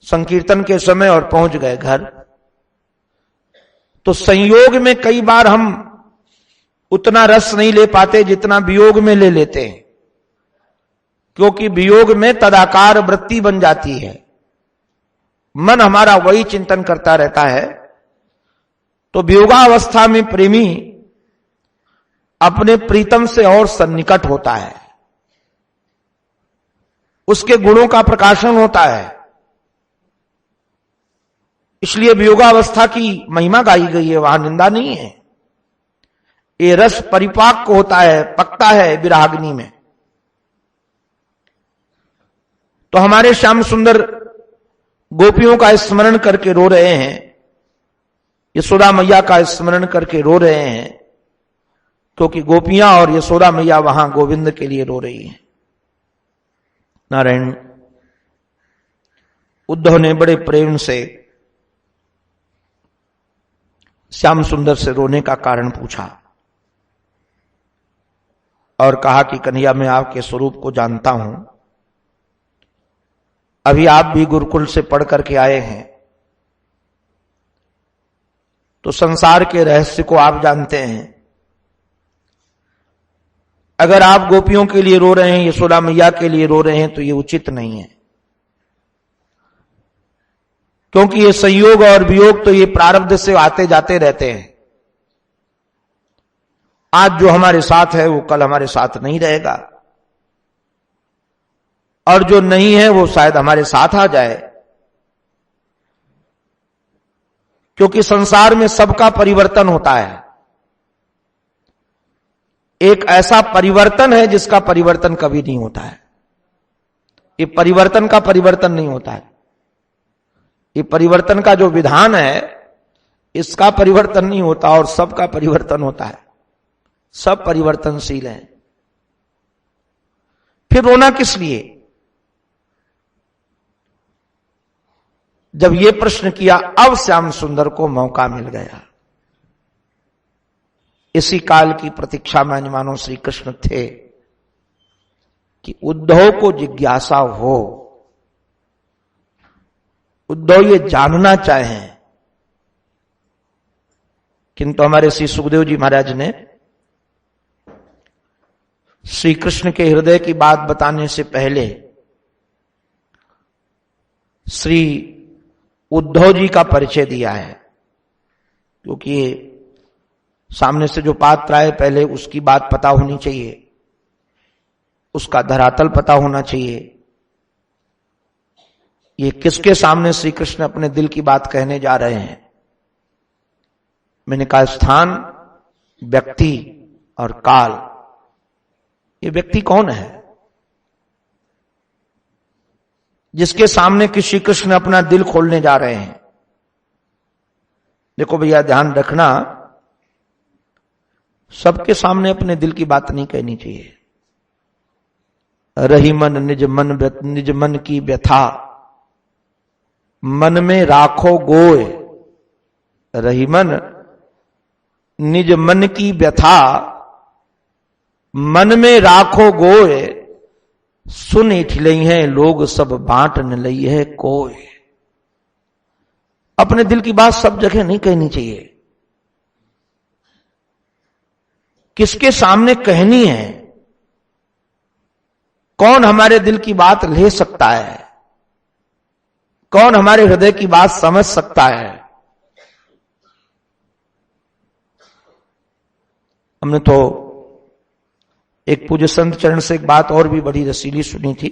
संकीर्तन के समय और पहुंच गए घर। तो संयोग में कई बार हम उतना रस नहीं ले पाते जितना वियोग में ले लेते हैं, क्योंकि वियोग में तदाकार वृत्ति बन जाती है, मन हमारा वही चिंतन करता रहता है। तो वियोगावस्था में प्रेमी अपने प्रीतम से और सन्निकट होता है, उसके गुणों का प्रकाशन होता है। इसलिए वियोगावस्था की महिमा गाई गई है, वहां निंदा नहीं है। ये रस परिपाक होता है, पकता है विराग्नि में। तो हमारे श्याम सुंदर गोपियों का स्मरण करके रो रहे हैं, यशोदा मैया का स्मरण करके रो रहे हैं, क्योंकि गोपियां और यशोदा मैया वहां गोविंद के लिए रो रही हैं। नारायण। उद्धव ने बड़े प्रेम से श्याम सुंदर से रोने का कारण पूछा और कहा कि कन्हैया, मैं आपके स्वरूप को जानता हूं, अभी आप भी गुरुकुल से पढ़ करके आए हैं, तो संसार के रहस्य को आप जानते हैं। अगर आप गोपियों के लिए रो रहे हैं, यशोदा मैया के लिए रो रहे हैं, तो ये उचित नहीं है, क्योंकि ये संयोग और वियोग तो ये प्रारब्ध से आते जाते रहते हैं। आज जो हमारे साथ है वो कल हमारे साथ नहीं रहेगा, और जो नहीं है वो शायद हमारे साथ आ जाए, क्योंकि संसार में सबका परिवर्तन होता है। एक ऐसा परिवर्तन है जिसका परिवर्तन कभी नहीं होता है। ये परिवर्तन का परिवर्तन नहीं होता है। ये परिवर्तन का जो विधान है, इसका परिवर्तन नहीं होता, और सबका परिवर्तन होता है। सब परिवर्तनशील हैं। फिर रोना किस लिए? जब ये प्रश्न किया, अब श्याम सुंदर को मौका मिल गया। इसी काल की प्रतीक्षा में मानो श्री कृष्ण थे कि उद्धव को जिज्ञासा हो, उद्धव ये जानना चाहें। किंतु हमारे श्री सुखदेव जी महाराज ने श्री कृष्ण के हृदय की बात बताने से पहले श्री उद्धव जी का परिचय दिया है, क्योंकि सामने से जो पात्र आए पहले उसकी बात पता होनी चाहिए, उसका धरातल पता होना चाहिए। ये किसके सामने श्री कृष्ण अपने दिल की बात कहने जा रहे हैं? मैंने कहा स्थान, व्यक्ति और काल। ये व्यक्ति कौन है जिसके सामने कि श्री कृष्ण अपना दिल खोलने जा रहे हैं? देखो भैया, ध्यान रखना, सबके सामने अपने दिल की बात नहीं कहनी चाहिए। रही मन निज मन की व्यथा, मन में राखो गोय। रही मन निज मन की व्यथा, मन में राखो गोय। सुन इठलई है लोग सब बांट न लई है कोय। अपने दिल की बात सब जगह नहीं कहनी चाहिए। किसके सामने कहनी है? कौन हमारे दिल की बात ले सकता है? कौन हमारे हृदय की बात समझ सकता है? हमने तो एक पूज्य संत चरण से एक बात और भी बड़ी रसीली सुनी थी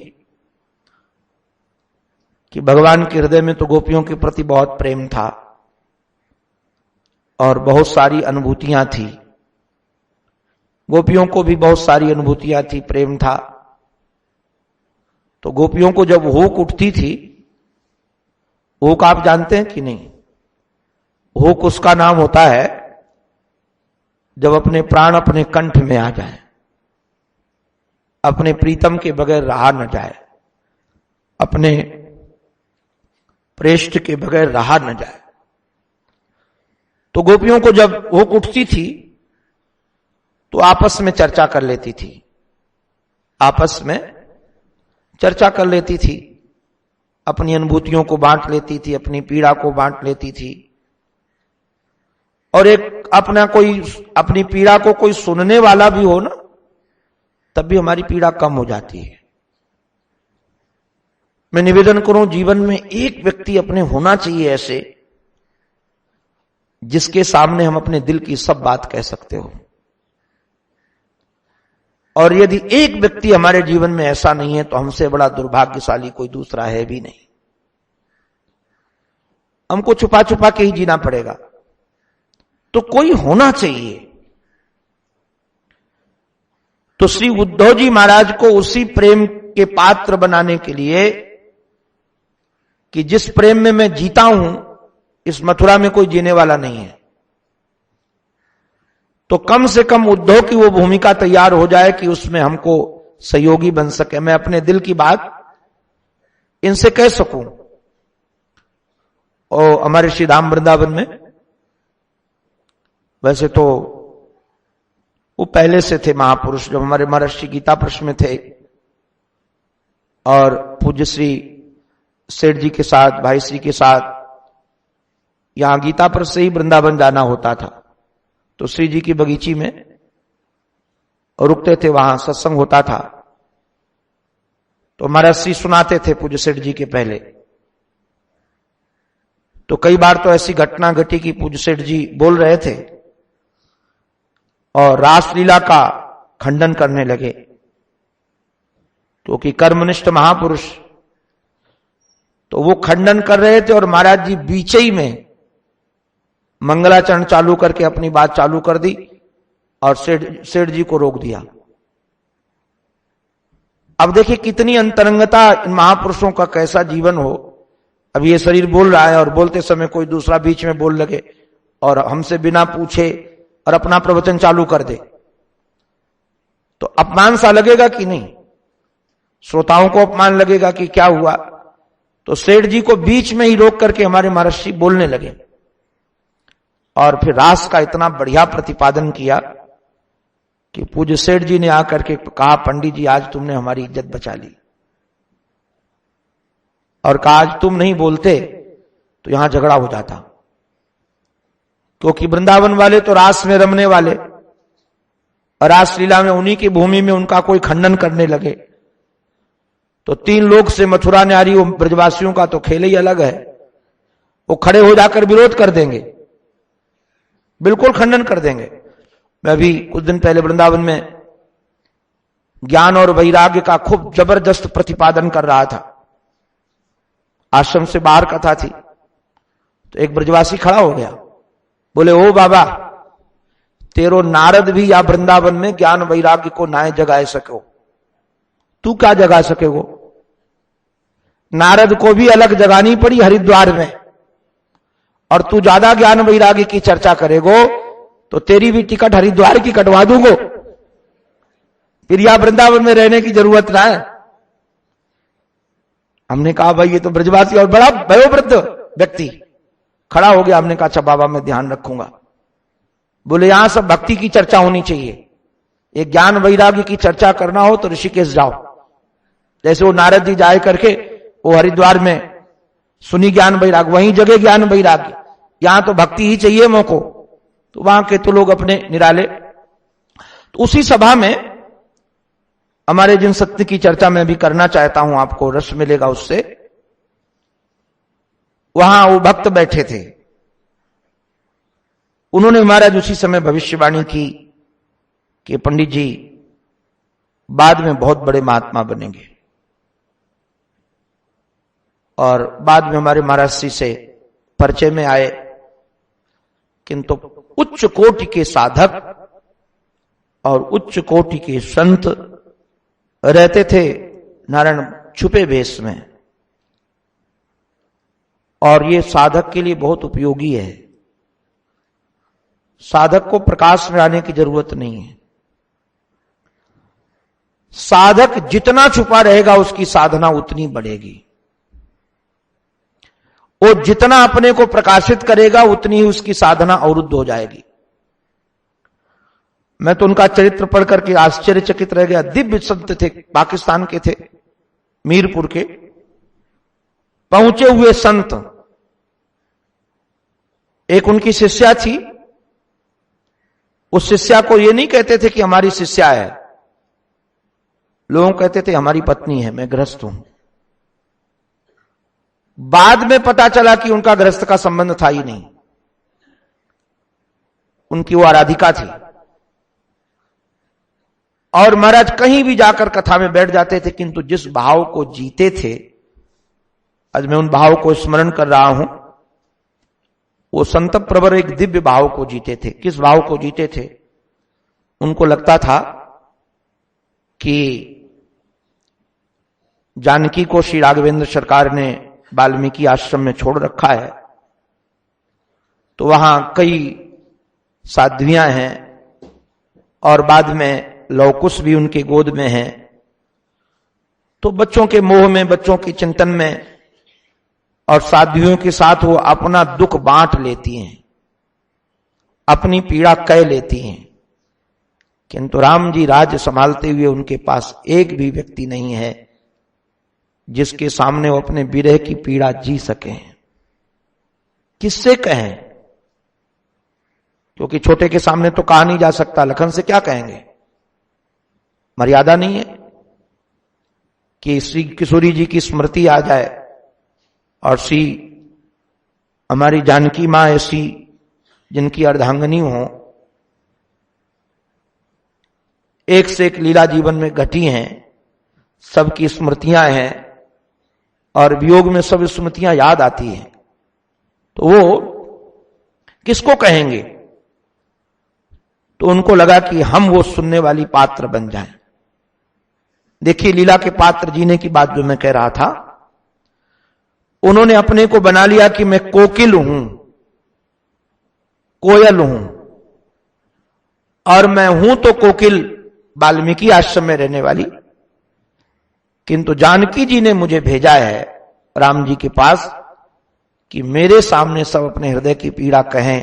कि भगवान के हृदय में तो गोपियों के प्रति बहुत प्रेम था और बहुत सारी अनुभूतियां थी। गोपियों को भी बहुत सारी अनुभूतियां थी, प्रेम था। तो गोपियों को जब हुक उठती थी, हुक आप जानते हैं कि नहीं? हुक उसका नाम होता है जब अपने प्राण अपने कंठ में आ जाए, अपने प्रीतम के बगैर रहा न जाए, अपने प्रेष्ठ के बगैर रहा न जाए। तो गोपियों को जब हुक उठती थी तो आपस में चर्चा कर लेती थी, आपस में चर्चा कर लेती थी, अपनी अनुभूतियों को बांट लेती थी, अपनी पीड़ा को बांट लेती थी। और एक अपनी पीड़ा को कोई सुनने वाला भी हो ना, तब भी हमारी पीड़ा कम हो जाती है। मैं निवेदन करूं, जीवन में एक व्यक्ति अपने होना चाहिए ऐसे जिसके सामने हम अपने दिल की सब बात कह सकते हो। और यदि एक व्यक्ति हमारे जीवन में ऐसा नहीं है तो हमसे बड़ा दुर्भाग्यशाली कोई दूसरा है भी नहीं। हमको छुपा छुपा के ही जीना पड़ेगा। तो कोई होना चाहिए। तो श्री उद्धव जी महाराज को उसी प्रेम के पात्र बनाने के लिए कि जिस प्रेम में मैं जीता हूं, इस मथुरा में कोई जीने वाला नहीं है, तो कम से कम उद्धव की वो भूमिका तैयार हो जाए कि उसमें हमको सहयोगी बन सके, मैं अपने दिल की बात इनसे कह सकूं। और हमारे श्री धाम वृंदावन में वैसे तो वो पहले से थे महापुरुष, जब हमारे महर्षि गीता प्रश्न में थे और पूज्य श्री सेठ जी के साथ, भाई श्री के साथ यहां गीता पर से ही वृंदावन जाना होता था। तो श्री जी की बगीची में रुकते थे, वहां सत्संग होता था। तो महर्षि सुनाते थे पूज्य सेठ जी के पहले। तो कई बार तो ऐसी घटना घटी कि पूज्य सेठ जी बोल रहे थे और रासलीला का खंडन करने लगे, क्योंकि कर्मनिष्ठ महापुरुष। तो वो खंडन कर रहे थे और महाराज जी बीच ही में मंगलाचरण चालू करके अपनी बात चालू कर दी और सेठ जी को रोक दिया। अब देखिए कितनी अंतरंगता इन महापुरुषों का, कैसा जीवन हो। अब ये शरीर बोल रहा है और बोलते समय कोई दूसरा बीच में बोल लगे और हमसे बिना पूछे और अपना प्रवचन चालू कर दे, तो अपमान सा लगेगा कि नहीं? श्रोताओं को अपमान लगेगा कि क्या हुआ। तो सेठ जी को बीच में ही रोक करके हमारे महर्षि बोलने लगे और फिर रास का इतना बढ़िया प्रतिपादन किया कि पूज्य सेठ जी ने आकर के कहा, पंडित जी आज तुमने हमारी इज्जत बचा ली। और कहा आज तुम नहीं बोलते तो यहां झगड़ा हो जाता, क्योंकि वृंदावन वाले तो रास में रमने वाले और रासलीला में उन्हीं की भूमि में उनका कोई खंडन करने लगे तो 3 लोग से मथुरा न्यारी ब्रजवासियों का तो खेल ही अलग है। वो खड़े हो जाकर विरोध कर देंगे, बिल्कुल खंडन कर देंगे। मैं अभी कुछ दिन पहले वृंदावन में ज्ञान और वैराग्य का खूब जबरदस्त प्रतिपादन कर रहा था। आश्रम से बाहर कथा थी, तो एक ब्रजवासी खड़ा हो गया, बोले ओ बाबा, तेरो नारद भी या वृंदावन में ज्ञान वैराग्य को ना जगा सको, तू क्या जगा सकेगो? नारद को भी अलग जगानी पड़ी हरिद्वार में, और तू ज्यादा ज्ञान वैराग्य की चर्चा करेगो तो तेरी भी टिकट हरिद्वार की कटवा दूंगो, फिर यहां वृंदावन में रहने की जरूरत ना है। हमने कहा भाई ये तो ब्रजवासी और बड़ा वयोवृद्ध व्यक्ति खड़ा हो गया। हमने कहा अच्छा बाबा मैं ध्यान रखूंगा। बोले यहां सब भक्ति की चर्चा होनी चाहिए, एक ज्ञान वैराग्य की चर्चा करना हो तो ऋषिकेश जाओ। जैसे वो नारद जी जाए करके वो हरिद्वार में सुनी ज्ञान वैराग्य, वहीं जगह ज्ञान वैराग्य, यहां तो भक्ति ही चाहिए मोको, तो वहां के तो लोग अपने निराले। तो उसी सभा में हमारे जिन सत्य की चर्चा मैं भी करना चाहता हूं, आपको रस मिलेगा उससे, वहां वो भक्त बैठे थे। उन्होंने महाराज उसी समय भविष्यवाणी की कि पंडित जी बाद में बहुत बड़े महात्मा बनेंगे, और बाद में हमारे महाराज श्री से परिचय में आए, किंतु उच्च कोटि के साधक और उच्च कोटि के संत रहते थे नारायण छुपे वेश में, और ये साधक के लिए बहुत उपयोगी है। साधक को प्रकाश में आने की जरूरत नहीं है। साधक जितना छुपा रहेगा उसकी साधना उतनी बढ़ेगी, वो जितना अपने को प्रकाशित करेगा उतनी ही उसकी साधना अवरुद्ध हो जाएगी। मैं तो उनका चरित्र पढ़ करके आश्चर्यचकित रह गया। दिव्य संत थे, पाकिस्तान के थे, मीरपुर के पहुंचे हुए संत। एक उनकी शिष्या थी, उस शिष्या को ये नहीं कहते थे कि हमारी शिष्या है, लोग कहते थे हमारी पत्नी है, मैं गृहस्थ हूं। बाद में पता चला कि उनका गृहस्थ का संबंध था ही नहीं, उनकी वो आराधिका थी। और महाराज कहीं भी जाकर कथा में बैठ जाते थे, किंतु जिस भाव को जीते थे, आज मैं उन भाव को स्मरण कर रहा हूं, वो संत प्रवर एक दिव्य भाव को जीते थे। किस भाव को जीते थे? उनको लगता था कि जानकी को श्री राघवेंद्र सरकार ने वाल्मीकि आश्रम में छोड़ रखा है, तो वहां कई साध्वियां हैं और बाद में लवकुश भी उनके गोद में हैं, तो बच्चों के मोह में, बच्चों के चिंतन में और साध्वियों के साथ वो अपना दुख बांट लेती हैं, अपनी पीड़ा कह लेती हैं। किंतु राम जी राज्य संभालते हुए उनके पास एक भी व्यक्ति नहीं है जिसके सामने वो अपने विरह की पीड़ा जी सके। किससे कहें? क्योंकि छोटे के सामने तो कहा नहीं जा सकता। लखन से क्या कहेंगे? मर्यादा नहीं है कि श्री किशोरी जी की स्मृति आ जाए और श्री हमारी जानकी मां ऐसी जिनकी अर्धांगिनी हो, एक से एक लीला जीवन में घटी हैं, सबकी स्मृतियां हैं और वियोग में सब स्मृतियां याद आती हैं, तो वो किसको कहेंगे? तो उनको लगा कि हम वो सुनने वाली पात्र बन जाएं। देखिए लीला के पात्र जीने की बात जो मैं कह रहा था, उन्होंने अपने को बना लिया कि मैं कोकिल हूं, कोयल हूं, और मैं हूं तो कोकिल वाल्मीकि आश्रम में रहने वाली, किंतु जानकी जी ने मुझे भेजा है राम जी के पास कि मेरे सामने सब अपने हृदय की पीड़ा कहें,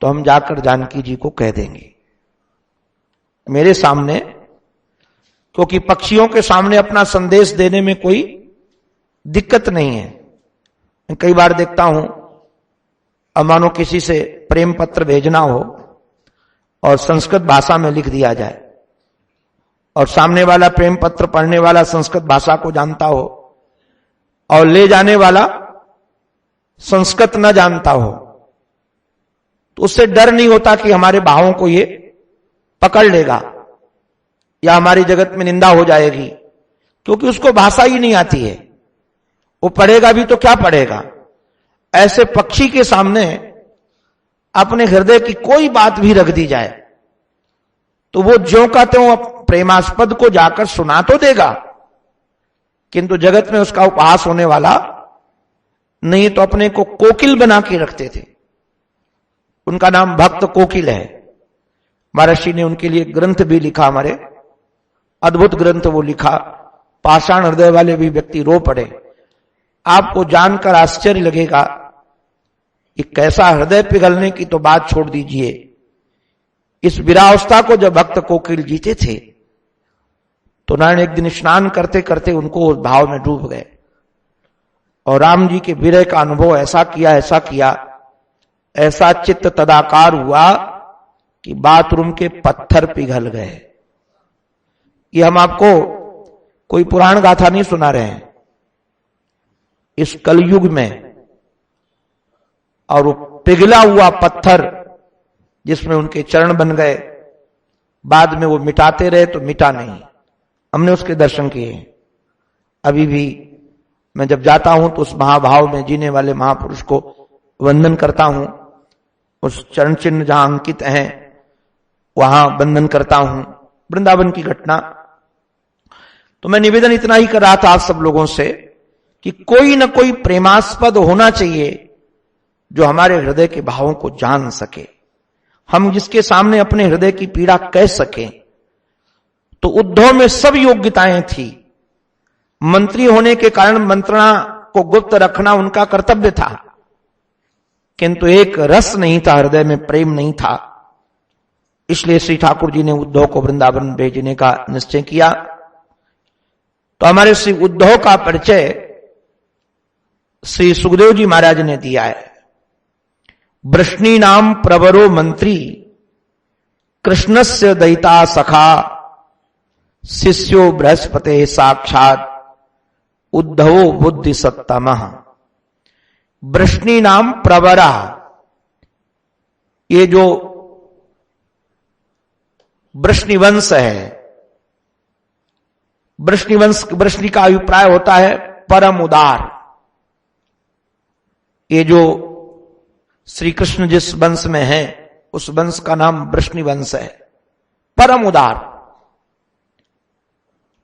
तो हम जाकर जानकी जी को कह देंगे मेरे सामने। क्योंकि पक्षियों के सामने अपना संदेश देने में कोई दिक्कत नहीं है। मैं कई बार देखता हूं, अब मानो किसी से प्रेम पत्र भेजना हो और संस्कृत भाषा में लिख दिया जाए, और सामने वाला प्रेम पत्र पढ़ने वाला संस्कृत भाषा को जानता हो और ले जाने वाला संस्कृत न जानता हो, तो उससे डर नहीं होता कि हमारे भावों को ये पकड़ लेगा या हमारी जगत में निंदा हो जाएगी, क्योंकि उसको भाषा ही नहीं आती है। वो पढ़ेगा भी तो क्या पढ़ेगा? ऐसे पक्षी के सामने अपने हृदय की कोई बात भी रख दी जाए तो वो ज्यों का त्यों प्रेमास्पद को जाकर सुना तो देगा, किंतु जगत में उसका उपहास होने वाला नहीं। तो अपने को कोकिल बना के रखते थे। उनका नाम भक्त कोकिल है। महर्षि ने उनके लिए ग्रंथ भी लिखा, हमारे अद्भुत ग्रंथ वो लिखा, पाषाण हृदय वाले भी व्यक्ति रो पड़े। आपको जानकर आश्चर्य लगेगा कि कैसा हृदय पिघलने की तो बात छोड़ दीजिए। इस विरावस्था को जब भक्त कोकिल जीते थे तो नारायण एक दिन स्नान करते करते उनको उस भाव में डूब गए और राम जी के विरह का अनुभव ऐसा किया, ऐसा चित्त तदाकार हुआ कि बाथरूम के पत्थर पिघल गए। ये हम आपको कोई पुराण गाथा नहीं सुना रहे हैं। इस कलयुग में और वो पिघला हुआ पत्थर जिसमें उनके चरण बन गए, बाद में वो मिटाते रहे तो मिटा नहीं। हमने उसके दर्शन किए। अभी भी मैं जब जाता हूं तो उस महाभाव में जीने वाले महापुरुष को वंदन करता हूं। उस चरण चिन्ह जहां अंकित हैं वहां वंदन करता हूं। वृंदावन की घटना। तो मैं निवेदन इतना ही कर रहा था आप सब लोगों से कि कोई न कोई प्रेमास्पद होना चाहिए जो हमारे हृदय के भावों को जान सके, हम जिसके सामने अपने हृदय की पीड़ा कह सकें। तो उद्धव में सब योग्यताएं थी। मंत्री होने के कारण मंत्रणा को गुप्त रखना उनका कर्तव्य था, किंतु एक रस नहीं था, हृदय में प्रेम नहीं था। इसलिए श्री ठाकुर जी ने उद्धव को वृंदावन भेजने का निश्चय किया। तो हमारे श्री उद्धव का परिचय श्री सुखदेव जी महाराज ने दिया है। वृष्णी नाम प्रवरो मंत्री, कृष्णस्य दयिता सखा, शिष्यो बृहस्पते साक्षात, उद्धवो बुद्धि सत्तमः। वृष्णी नाम प्रवरा, ये जो वृष्णिवंश है, वृष्णि का अभिप्राय होता है परम उदार। ये जो श्री कृष्ण जिस वंश में है उस वंश का नाम वृष्णि वंश है, परम उदार।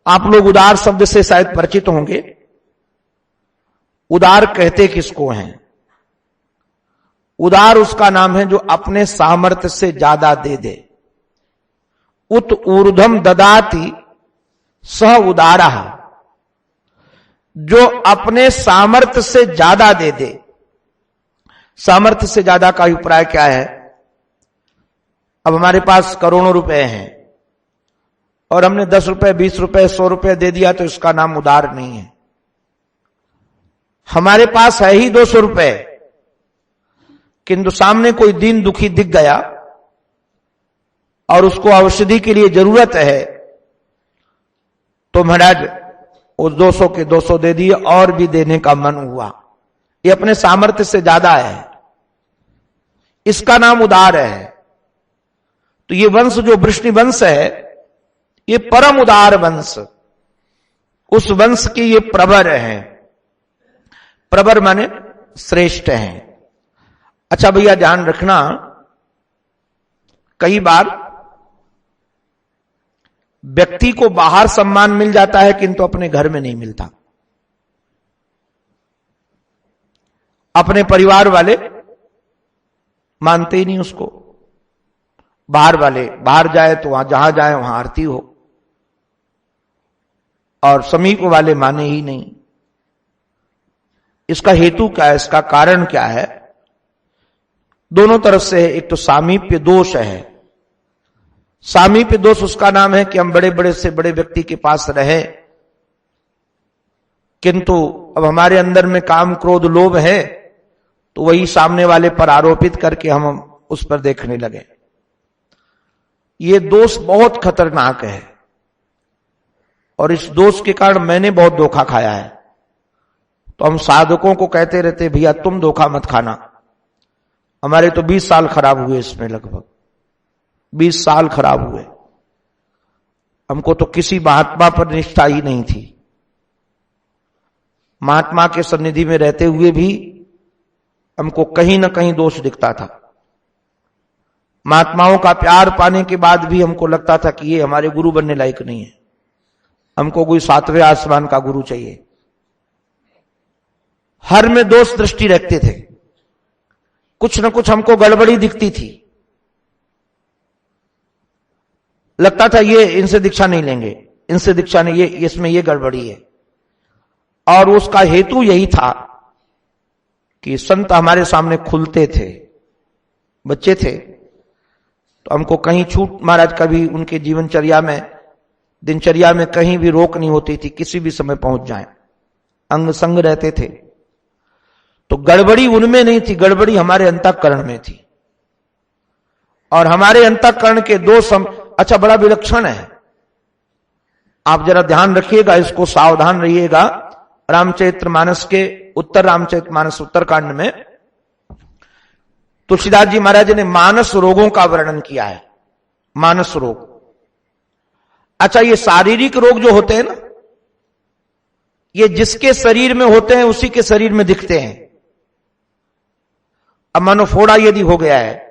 आप लोग उदार शब्द से शायद परिचित होंगे। उदार कहते किसको हैं? उदार उसका नाम है जो अपने सामर्थ्य से ज्यादा दे दे। उत ऊर्ध्वम ददाति सह उदारा, जो अपने सामर्थ्य से ज्यादा दे दे। सामर्थ्य से ज्यादा का अभिप्राय क्या है? अब हमारे पास करोड़ों रुपए हैं और हमने 10 रुपए, 20 रुपए, 100 रुपए दे दिया तो इसका नाम उदार नहीं है। हमारे पास है ही 200 रुपए, किंतु सामने कोई दीन दुखी दिख गया और उसको औषधि के लिए जरूरत है, तो महाराज उस 200 के 200 दे दिए और भी देने का मन हुआ। ये अपने सामर्थ्य से ज्यादा है, इसका नाम उदार है। तो ये वंश जो वृष्णि वंश है, ये परम उदार वंश, उस वंश के ये प्रवर हैं। प्रवर माने श्रेष्ठ हैं। अच्छा भैया ध्यान रखना, कई बार व्यक्ति को बाहर सम्मान मिल जाता है किंतु अपने घर में नहीं मिलता। अपने परिवार वाले मानते ही नहीं उसको। बाहर वाले, बाहर जाए तो वहां जहां जाए वहां आरती हो, और समीप वाले माने ही नहीं। इसका हेतु क्या है? इसका कारण क्या है? दोनों तरफ से है। एक तो सामीप्य दोष है। सामीप्य दोष उसका नाम है कि हम बड़े बड़े से बड़े व्यक्ति के पास रहे, किंतु अब हमारे अंदर में काम क्रोध लोभ है तो वही सामने वाले पर आरोपित करके हम उस पर देखने लगे। ये दोष बहुत खतरनाक है और इस दोष के कारण मैंने बहुत धोखा खाया है। तो हम साधकों को कहते रहते, भैया तुम धोखा मत खाना। हमारे तो 20 साल खराब हुए इसमें, लगभग 20 साल खराब हुए। हमको तो किसी महात्मा पर निष्ठा ही नहीं थी। महात्मा के सन्निधि में रहते हुए भी हमको कहीं ना कहीं दोष दिखता था। महात्माओं का प्यार पाने के बाद भी हमको लगता था कि ये हमारे गुरु बनने लायक नहीं है, हमको कोई 7वें आसमान का गुरु चाहिए। हर में दोष दृष्टि रखते थे, कुछ न कुछ हमको गड़बड़ी दिखती थी। लगता था ये इनसे दीक्षा नहीं लेंगे, इनसे दीक्षा नहीं, ये इसमें ये गड़बड़ी है। और उसका हेतु यही था कि संत हमारे सामने खुलते थे, बच्चे थे, तो हमको कहीं छूट, महाराज कभी उनके जीवनचर्या में, दिनचर्या में कहीं भी रोक नहीं होती थी, किसी भी समय पहुंच जाएं, अंग संग रहते थे। तो गड़बड़ी उनमें नहीं थी, गड़बड़ी हमारे अंतःकरण में थी। और हमारे अंतःकरण के दो अच्छा बड़ा विलक्षण है, आप जरा ध्यान रखिएगा, इसको सावधान रहिएगा। रामचरितमानस के रामचरितमानस उत्तरकांड में तुलसीदास जी महाराज ने मानस रोगों का वर्णन किया है। मानस रोग, अच्छा ये शारीरिक रोग जो होते हैं ना, ये जिसके शरीर में होते हैं उसी के शरीर में दिखते हैं। अब मानो फोड़ा यदि हो गया है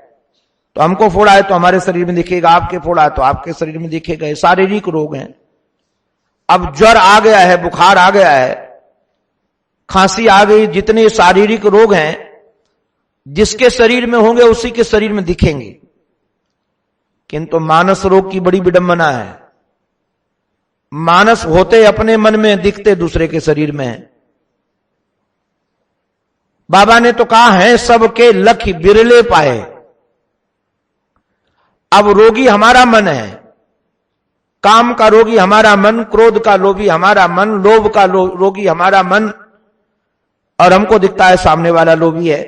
तो हमको फोड़ा है तो हमारे शरीर में दिखेगा, आपके फोड़ा है तो आपके शरीर में दिखेगा, ये शारीरिक रोग हैं। अब ज्वर आ गया है, बुखार आ गया है, खांसी आ गई, जितने शारीरिक रोग हैं जिसके शरीर में होंगे उसी के शरीर में दिखेंगे। किंतु मानस रोग की बड़ी विडंबना है, मानस होते अपने मन में, दिखते दूसरे के शरीर में है। बाबा ने तो कहा है सबके लख बिरले पाए। अब रोगी हमारा मन है, काम का रोगी हमारा मन, क्रोध का लोभी हमारा मन, लोभ का रोगी हमारा मन, और हमको दिखता है सामने वाला लोभी है,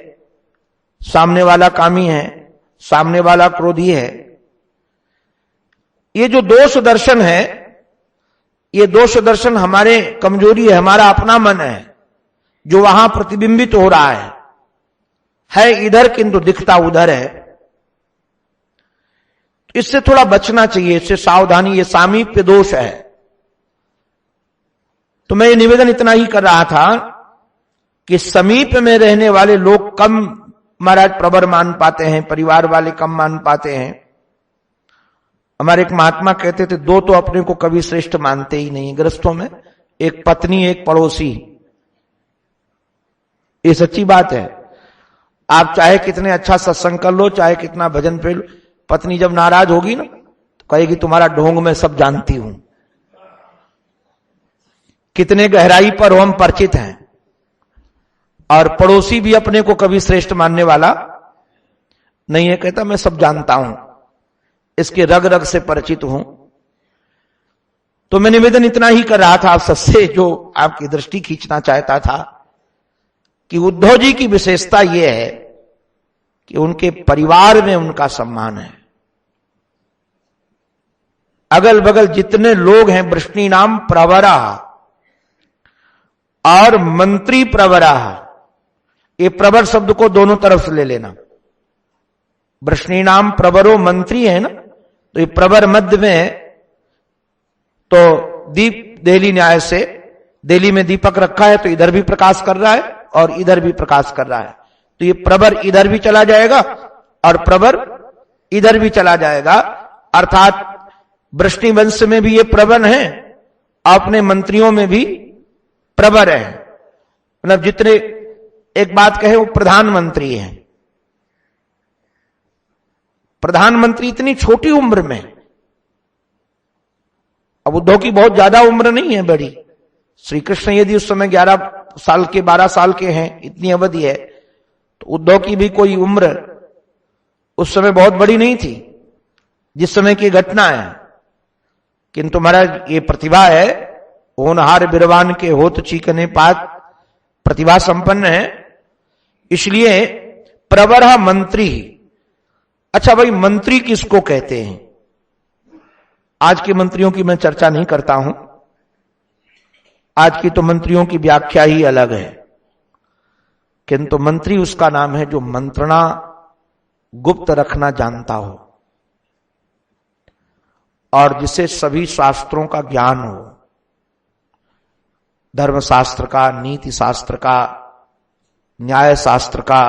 सामने वाला कामी है, सामने वाला क्रोधी है। ये जो दोष दर्शन है, ये दोष दर्शन हमारे कमजोरी है, हमारा अपना मन है जो वहां प्रतिबिंबित हो रहा है इधर किंतु दिखता उधर है। इससे थोड़ा बचना चाहिए, इससे सावधानी, ये सामीप्य दोष है। तो मैं ये निवेदन इतना ही कर रहा था कि समीप में रहने वाले लोग कम महाराज प्रबर मान पाते हैं, परिवार वाले कम मान पाते हैं। हमारे एक महात्मा कहते थे, दो तो अपने को कभी श्रेष्ठ मानते ही नहीं गृहस्थों में, एक पत्नी एक पड़ोसी। ये सच्ची बात है। आप चाहे कितने अच्छा सत्संग कर लो, चाहे कितना भजन पे लो, पत्नी जब नाराज होगी ना तो कहेगी तुम्हारा ढोंग मैं सब जानती हूं, कितने गहराई पर हम परिचित हैं। और पड़ोसी भी अपने को कभी श्रेष्ठ मानने वाला नहीं है, कहता मैं सब जानता हूं, इसके रग रग से परिचित हूं। तो मैं निवेदन इतना ही कर रहा था आप सबसे, जो आपकी दृष्टि खींचना चाहता था कि उद्धव जी की विशेषता यह है कि उनके परिवार में उनका सम्मान है। अगल बगल जितने लोग हैं, वृष्णि नाम प्रवरा और मंत्री प्रवरा, ये प्रवर शब्द को दोनों तरफ से ले लेना। वृष्णि नाम प्रवरो मंत्री है ना, तो ये प्रवर मध्य में है, तो दीप देहली न्याय से, देहली में दीपक रखा है तो इधर भी प्रकाश कर रहा है और इधर भी प्रकाश कर रहा है, तो ये प्रवर इधर भी चला जाएगा और प्रवर इधर भी चला जाएगा। अर्थात वृष्णि वंश में भी ये प्रवर है, अपने मंत्रियों में भी प्रवर है। मतलब जितने, एक बात कहे वो प्रधानमंत्री है। प्रधानमंत्री इतनी छोटी उम्र में, अब उद्धव की बहुत ज्यादा उम्र नहीं है बड़ी, श्री कृष्ण यदि उस समय 11 साल के 12 साल के हैं, इतनी अवधि है, तो उद्धव की भी कोई उम्र उस समय बहुत बड़ी नहीं थी जिस समय की घटना है। किंतु महाराज ये प्रतिभा है, होनहार बिरवान के होत चीकने पात, प्रतिभा संपन्न है, इसलिए प्रवर मंत्री। अच्छा भाई, मंत्री किसको कहते हैं? आज के मंत्रियों की मैं चर्चा नहीं करता हूं, आज की तो मंत्रियों की व्याख्या ही अलग है। किंतु मंत्री उसका नाम है जो मंत्रणा गुप्त रखना जानता हो और जिसे सभी शास्त्रों का ज्ञान हो। धर्मशास्त्र का, नीति शास्त्र का, न्याय शास्त्र का,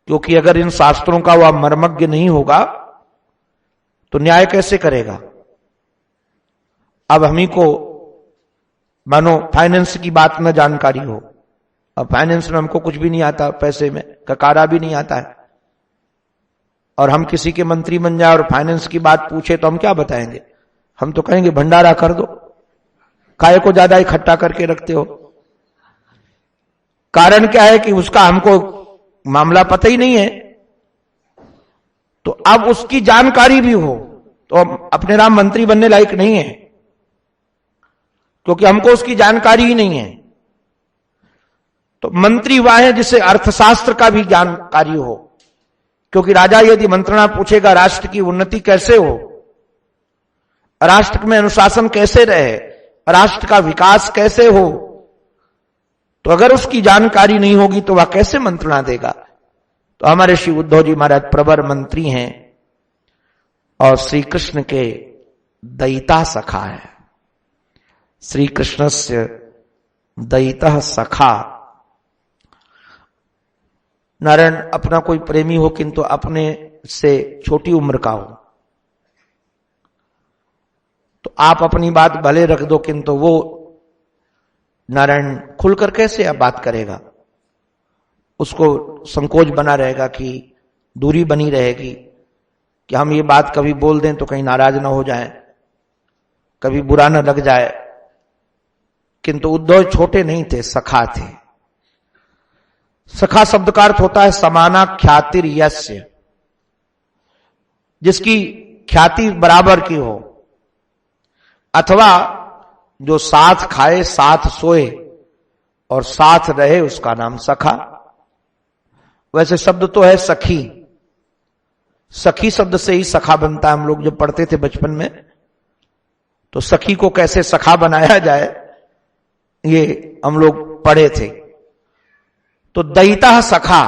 क्योंकि अगर इन शास्त्रों का वह मर्मज्ञ नहीं होगा तो न्याय कैसे करेगा। अब हमी को मानो फाइनेंस की बात में जानकारी हो, अब फाइनेंस में हमको कुछ भी नहीं आता, पैसे में ककारा भी नहीं आता है, और हम किसी के मंत्री बन जाए और फाइनेंस की बात पूछे तो हम क्या बताएंगे? हम तो कहेंगे भंडारा कर दो, काय को ज्यादा इकट्ठा करके रखते हो। कारण क्या है कि उसका हमको मामला पता ही नहीं है। तो अब उसकी जानकारी भी हो तो अपने नाम मंत्री बनने लायक नहीं है, क्योंकि हमको उसकी जानकारी ही नहीं है। तो मंत्री वह है जिसे अर्थशास्त्र का भी जानकारी हो, क्योंकि राजा यदि मंत्रणा पूछेगा राष्ट्र की उन्नति कैसे हो, राष्ट्र में अनुशासन कैसे रहे, राष्ट्र का विकास कैसे हो, तो अगर उसकी जानकारी नहीं होगी तो वह कैसे मंत्रणा देगा। तो हमारे श्री उद्धव जी महाराज प्रवर मंत्री हैं और श्री कृष्ण के दयिता सखा है। श्री कृष्ण से दयिता सखा, नारायण अपना कोई प्रेमी हो किंतु अपने से छोटी उम्र का हो तो आप अपनी बात भले रख दो, किंतु वो नारायण खुलकर कैसे अब बात करेगा, उसको संकोच बना रहेगा कि दूरी बनी रहेगी कि हम ये बात कभी बोल दें तो कहीं नाराज ना हो जाए, कभी बुरा ना लग जाए। किंतु उद्धव छोटे नहीं थे, सखा थे। सखा शब्द का अर्थ होता है समाना ख्यातिर यस्य, जिसकी ख्याति बराबर की हो, अथवा जो साथ खाए साथ सोए और साथ रहे उसका नाम सखा। वैसे शब्द तो है सखी, सखी शब्द से ही सखा बनता है। हम लोग जब पढ़ते थे बचपन में तो सखी को कैसे सखा बनाया जाए ये हम लोग पढ़े थे। तो दयिता सखा,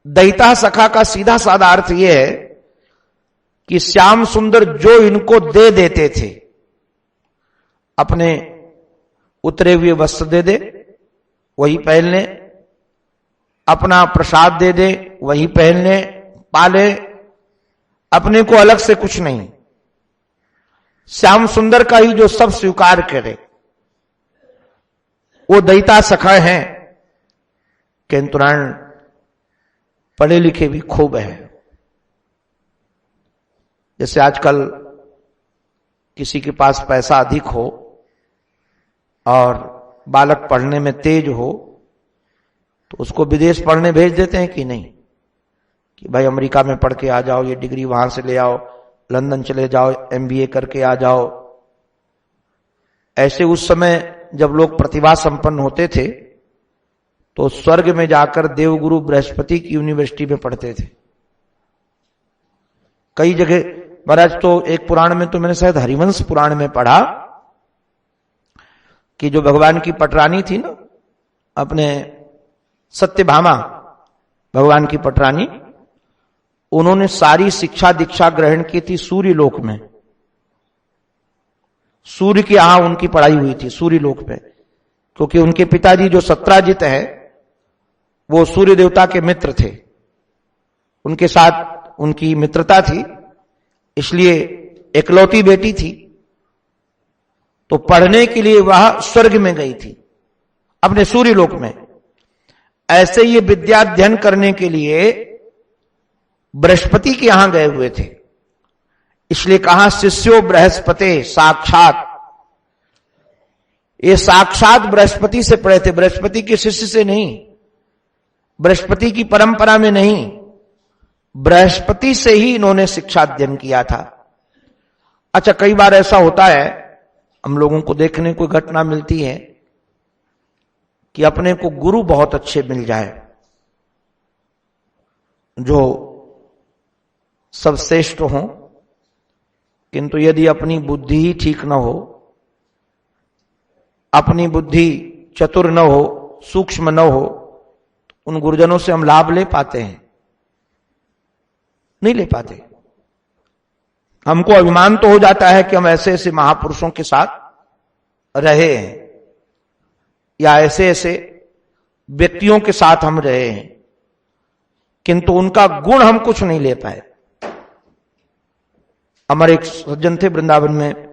दयिता सखा का सीधा साधा अर्थ यह है कि श्याम सुंदर जो इनको दे देते थे, अपने उतरे हुए वस्त्र दे दे वही पहन ले, अपना प्रसाद दे दे वही पहन ले, पाले, अपने को अलग से कुछ नहीं, श्याम सुंदर का ही जो सब स्वीकार करे वो दयिता सखा हैं। किंतु पढ़े लिखे भी खूब है। जैसे आजकल किसी के पास पैसा अधिक हो और बालक पढ़ने में तेज हो तो उसको विदेश पढ़ने भेज देते हैं कि नहीं, कि भाई अमेरिका में पढ़ के आ जाओ, ये डिग्री वहां से ले आओ, लंदन चले जाओ, MBA करके आ जाओ। ऐसे उस समय जब लोग प्रतिभा संपन्न होते थे तो स्वर्ग में जाकर देवगुरु बृहस्पति की यूनिवर्सिटी में पढ़ते थे। कई जगह महाराज, तो एक पुराण में तो मैंने शायद हरिवंश पुराण में पढ़ा कि जो भगवान की पटरानी थी ना, अपने सत्यभामा भगवान की पटरानी, उन्होंने सारी शिक्षा दीक्षा ग्रहण की थी सूर्य लोक में। सूर्य के यहां उनकी पढ़ाई हुई थी, सूर्य लोक पे, क्योंकि उनके पिताजी जो सत्राजित है वो सूर्य देवता के मित्र थे, उनके साथ उनकी मित्रता थी, इसलिए एकलौती बेटी थी तो पढ़ने के लिए वह स्वर्ग में गई थी, अपने सूर्य लोक में। ऐसे ये विद्या अध्ययन करने के लिए बृहस्पति के यहां गए हुए थे, इसलिए कहा शिष्यो बृहस्पति साक्षात। ये साक्षात बृहस्पति से पढ़े थे, बृहस्पति के शिष्य से नहीं, बृहस्पति की परंपरा में नहीं, बृहस्पति से ही इन्होंने शिक्षा अध्ययन किया था। अच्छा, कई बार ऐसा होता है, हम लोगों को देखने को घटना मिलती है कि अपने को गुरु बहुत अच्छे मिल जाए, जो सब श्रेष्ठ हो, किंतु यदि अपनी बुद्धि ही ठीक न हो, अपनी बुद्धि चतुर न हो, सूक्ष्म न हो, उन गुरुजनों से हम लाभ ले पाते हैं? नहीं ले पाते। हमको अभिमान तो हो जाता है कि हम ऐसे ऐसे महापुरुषों के साथ रहे हैं या ऐसे ऐसे व्यक्तियों के साथ हम रहे हैं, किंतु उनका गुण हम कुछ नहीं ले पाए। हमारे एक सज्जन थे वृंदावन में,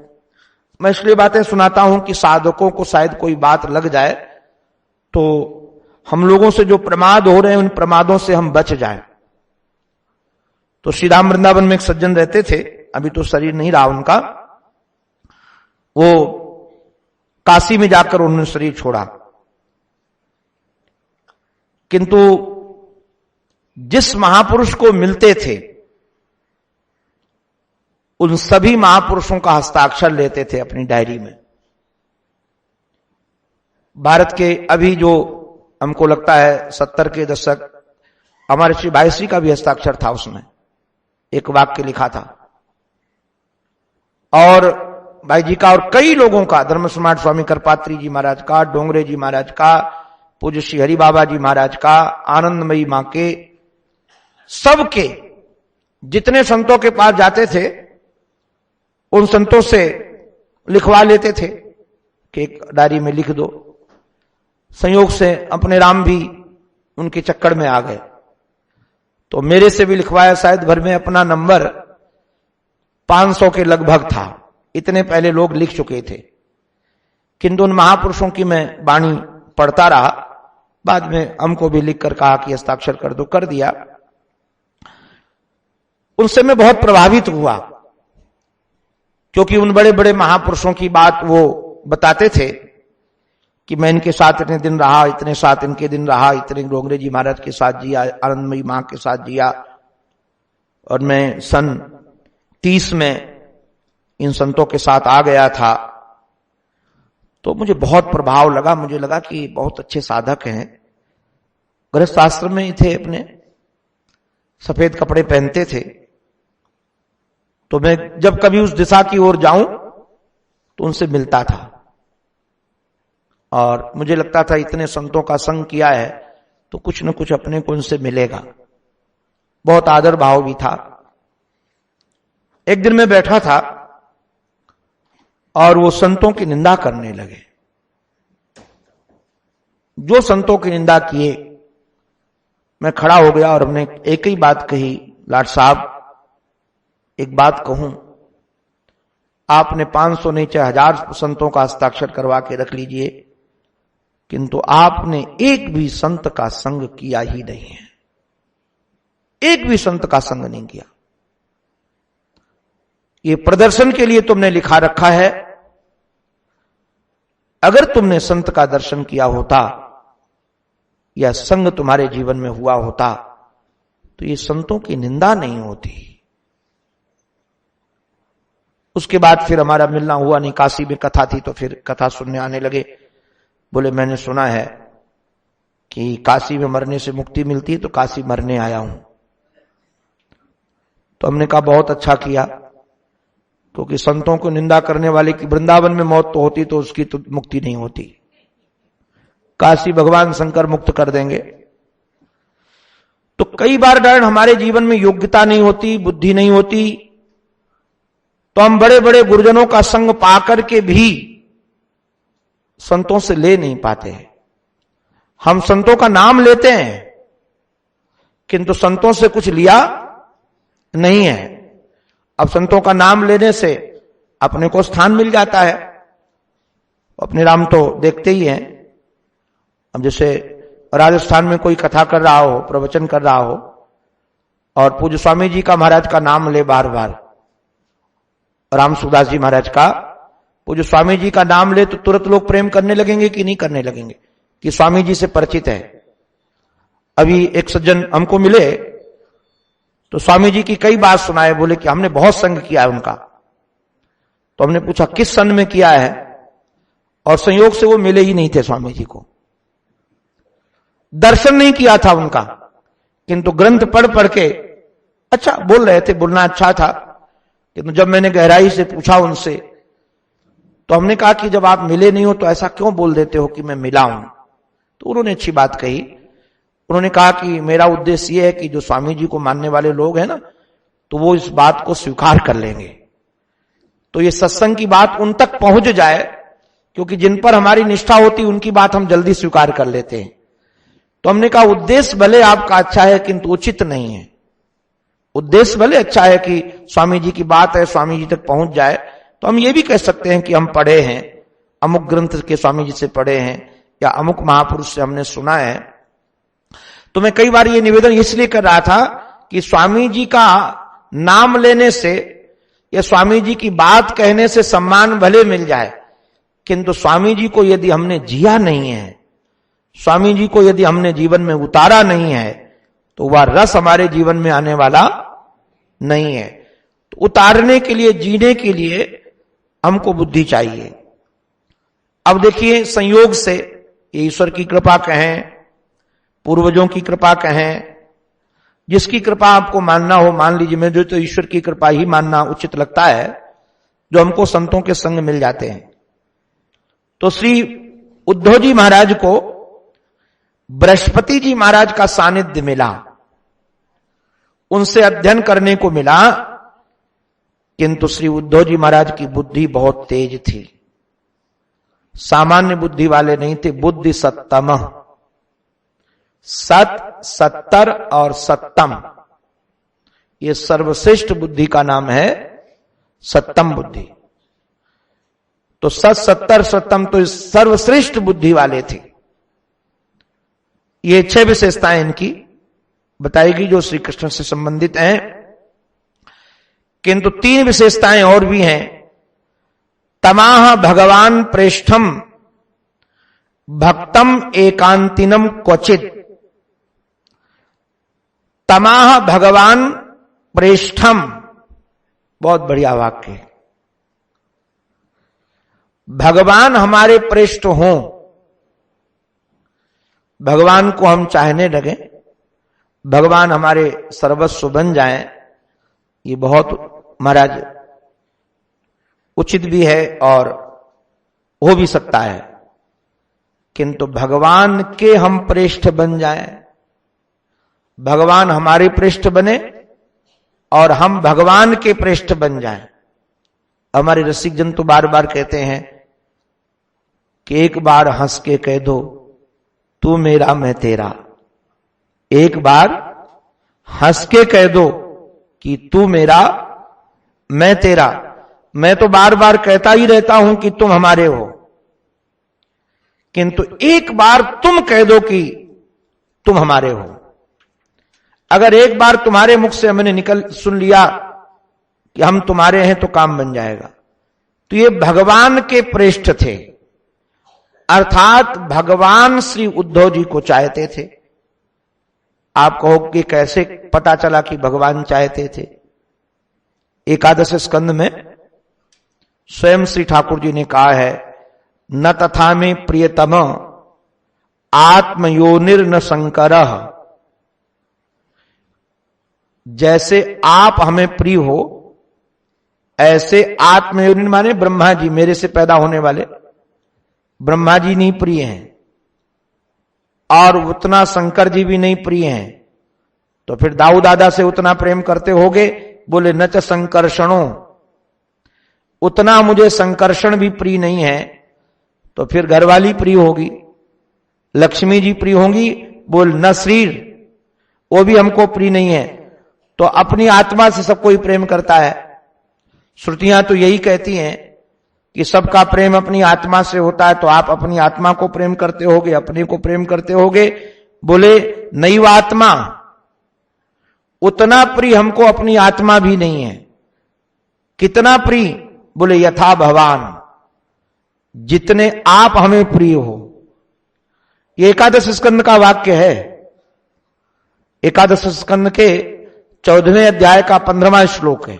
मैं इसलिए बातें सुनाता हूं कि साधकों को शायद कोई बात लग जाए तो हम लोगों से जो प्रमाद हो रहे हैं उन प्रमादों से हम बच जाएं। तो श्री राम वृंदावन में एक सज्जन रहते थे, अभी तो शरीर नहीं रहा उनका, वो काशी में जाकर उन्होंने शरीर छोड़ा, किंतु जिस महापुरुष को मिलते थे उन सभी महापुरुषों का हस्ताक्षर लेते थे अपनी डायरी में। भारत के अभी जो हमको लगता है 70 के दशक, हमारे श्री भाई श्री का भी हस्ताक्षर था उसमें, एक वाक्य लिखा था, और भाई जी का और कई लोगों का, धर्म सम्राट स्वामी करपात्री जी महाराज का, डोंगरे जी महाराज का, पूज्य श्री हरि बाबा जी महाराज का, आनंदमयी मां के, सबके जितने संतों के पास जाते थे उन संतों से लिखवा लेते थे कि एक डायरी में लिख दो। संयोग से अपने राम भी उनके चक्कर में आ गए, तो मेरे से भी लिखवाया, शायद भर में अपना नंबर 500 के लगभग था, इतने पहले लोग लिख चुके थे, किंतु उन महापुरुषों की मैं वाणी पढ़ता रहा। बाद में हमको भी लिखकर कहा कि हस्ताक्षर कर दो, कर दिया। उनसे मैं बहुत प्रभावित हुआ, क्योंकि उन बड़े बड़े महापुरुषों की बात वो बताते थे कि मैं इनके साथ इतने दिन रहा, इतने साथ इनके दिन रहा, इतने डोंगरे जी महाराज के साथ जिया, आनंदमयी मां के साथ जिया, और मैं सन 30 में इन संतों के साथ आ गया था। तो मुझे बहुत प्रभाव लगा, मुझे लगा कि बहुत अच्छे साधक हैं, गृहस्थ आश्रम में ही थे, अपने सफेद कपड़े पहनते थे। तो मैं जब कभी उस दिशा की ओर जाऊं तो उनसे मिलता था, और मुझे लगता था इतने संतों का संग किया है तो कुछ न कुछ अपने को उनसे मिलेगा। बहुत आदर भाव भी था। एक दिन मैं बैठा था और वो संतों की निंदा करने लगे। जो संतों की निंदा किए, मैं खड़ा हो गया और हमने एक ही बात कही, लाट साहब एक बात कहूं, आपने 500 नहीं चाहे 1000 संतों का हस्ताक्षर करवा के रख लीजिए, किंतु आपने एक भी संत का संग किया ही नहीं है, एक भी संत का संग नहीं किया। ये प्रदर्शन के लिए तुमने लिखा रखा है। अगर तुमने संत का दर्शन किया होता या संग तुम्हारे जीवन में हुआ होता तो ये संतों की निंदा नहीं होती। उसके बाद फिर हमारा मिलना हुआ नहीं, काशी में कथा थी तो फिर कथा सुनने आने लगे। बोले मैंने सुना है कि काशी में मरने से मुक्ति मिलती है, तो काशी मरने आया हूं। तो हमने कहा बहुत अच्छा किया, क्योंकि संतों को निंदा करने वाले की वृंदावन में मौत तो होती तो उसकी तो मुक्ति नहीं होती, काशी भगवान शंकर मुक्त कर देंगे। तो कई बार डर हमारे जीवन में योग्यता नहीं होती, बुद्धि नहीं होती, तो हम बड़े बड़े गुरुजनों का संग पाकर के भी संतों से ले नहीं पाते हैं। हम संतों का नाम लेते हैं किंतु संतों से कुछ लिया नहीं है। अब संतों का नाम लेने से अपने को स्थान मिल जाता है, अपने राम तो देखते ही हैं। अब जैसे राजस्थान में कोई कथा कर रहा हो, प्रवचन कर रहा हो, और पूज्य स्वामी जी का महाराज का नाम ले बार बार, राम सुदास जी महाराज का, पूज्य स्वामी जी का नाम ले, तो तुरंत लोग प्रेम करने लगेंगे कि नहीं करने लगेंगे, कि स्वामी जी से परिचित है। अभी एक सज्जन हमको मिले तो स्वामी जी की कई बात सुनाए, बोले कि हमने बहुत संग किया है उनका। तो हमने पूछा किस सन में किया है, और संयोग से वो मिले ही नहीं थे स्वामी जी को, दर्शन नहीं किया था उनका, किंतु ग्रंथ पढ़ पढ़ के अच्छा बोल रहे थे, बोलना अच्छा था। किंतु जब मैंने गहराई से पूछा उनसे, तो हमने कहा कि जब आप मिले नहीं हो तो ऐसा क्यों बोल देते हो कि मैं मिला हूं। तो उन्होंने अच्छी बात कही, उन्होंने कहा कि मेरा उद्देश्य यह है कि जो स्वामी जी को मानने वाले लोग हैं ना, तो वो इस बात को स्वीकार कर लेंगे, तो ये सत्संग की बात उन तक पहुंच जाए, क्योंकि जिन पर हमारी निष्ठा होती उनकी बात हम जल्दी स्वीकार कर लेते हैं। तो हमने कहा उद्देश्य भले आपका अच्छा है किंतु उचित नहीं है। उद्देश्य भले अच्छा है कि स्वामी जी की बात है, स्वामी जी तक पहुंच जाए, तो हम ये भी कह सकते हैं कि हम पढ़े हैं, अमुक ग्रंथ के स्वामी जी से पढ़े हैं या अमुक महापुरुष से हमने सुना है। तो मैं कई बार ये निवेदन इसलिए कर रहा था कि स्वामी जी का नाम लेने से या स्वामी जी की बात कहने से सम्मान भले मिल जाए, किंतु स्वामी जी को यदि हमने जिया नहीं है, स्वामी जी को यदि हमने जीवन में उतारा नहीं है, तो वह रस हमारे जीवन में आने वाला नहीं है। तो उतारने के लिए, जीने के लिए हमको बुद्धि चाहिए। अब देखिए, संयोग से ये ईश्वर की कृपा कहें, पूर्वजों की कृपा कहें, जिसकी कृपा आपको मानना हो मान लीजिए। मुझे तो ईश्वर की कृपा ही मानना उचित लगता है, जो हमको संतों के संग मिल जाते हैं। तो श्री उद्धव जी महाराज को बृहस्पति जी महाराज का सानिध्य मिला, उनसे अध्ययन करने को मिला, किंतु श्री उद्धव जी महाराज की बुद्धि बहुत तेज थी, सामान्य बुद्धि वाले नहीं थे। बुद्धि सत्तम, सत, सत्तर और सत्तम, ये सर्वश्रेष्ठ बुद्धि का नाम है सत्तम बुद्धि। तो सत, सत्तर, सत्तम तो सर्वश्रेष्ठ बुद्धि वाले थे। ये 6 विशेषताएं इनकी बताएगी जो श्री कृष्ण से संबंधित हैं, किंतु 3 विशेषताएं और भी हैं। तमाह भगवान प्रेष्ठम भक्तम एकांतिनम क्वचित। तमाह भगवान प्रेष्ठम, बहुत बढ़िया वाक्य। भगवान हमारे प्रेष्ठ हों, भगवान को हम चाहने लगे, भगवान हमारे सर्वस्व बन जाएं, ये बहुत महाराज उचित भी है और हो भी सकता है। किंतु भगवान के हम प्रेष्ठ बन जाएं, भगवान हमारे प्रेष्ठ बने और हम भगवान के प्रेष्ठ बन जाएं। हमारे रसिक जन तो बार बार कहते हैं कि एक बार हंस के कह दो तू मेरा मैं तेरा। एक बार हंस के कह दो कि तू मेरा मैं तेरा। मैं तो बार बार कहता ही रहता हूं कि तुम हमारे हो, किंतु एक बार तुम कह दो कि तुम हमारे हो। अगर एक बार तुम्हारे मुख से हमने सुन लिया कि हम तुम्हारे हैं तो काम बन जाएगा। तो ये भगवान के प्रेष्ठ थे, अर्थात भगवान श्री उद्धव जी को चाहते थे। आप कहो कि कैसे पता चला कि भगवान चाहते थे? एकादश स्कंद में स्वयं श्री ठाकुर जी ने कहा है, न तथा में प्रियतम आत्मयोनिर्न शंकरः। जैसे आप हमें प्रिय हो, ऐसे आत्मयोनि माने ब्रह्मा जी, मेरे से पैदा होने वाले ब्रह्मा जी नहीं प्रिय हैं, और उतना शंकर जी भी नहीं प्रिय हैं। तो फिर दाऊ दादा से उतना प्रेम करते होगे? बोले न च संकर्षणों, उतना मुझे संकर्षण भी प्रिय नहीं है। तो फिर घरवाली प्रिय होगी, लक्ष्मी जी प्रिय होंगी। बोल न श्रीर, वो भी हमको प्रिय नहीं है। तो अपनी आत्मा से सब कोई प्रेम करता है। श्रुतियां तो यही कहती हैं कि सबका प्रेम अपनी आत्मा से होता है। तो आप अपनी आत्मा को प्रेम करते होगे, अपने को प्रेम करते होगे। बोले नैव आत्मा, उतना प्रिय हमको अपनी आत्मा भी नहीं है। कितना प्रिय? बोले यथा भगवान, जितने आप हमें प्रिय हो। ये एकादश स्कंद का वाक्य है। एकादश स्कंद के 14वें अध्याय का 15वां श्लोक है।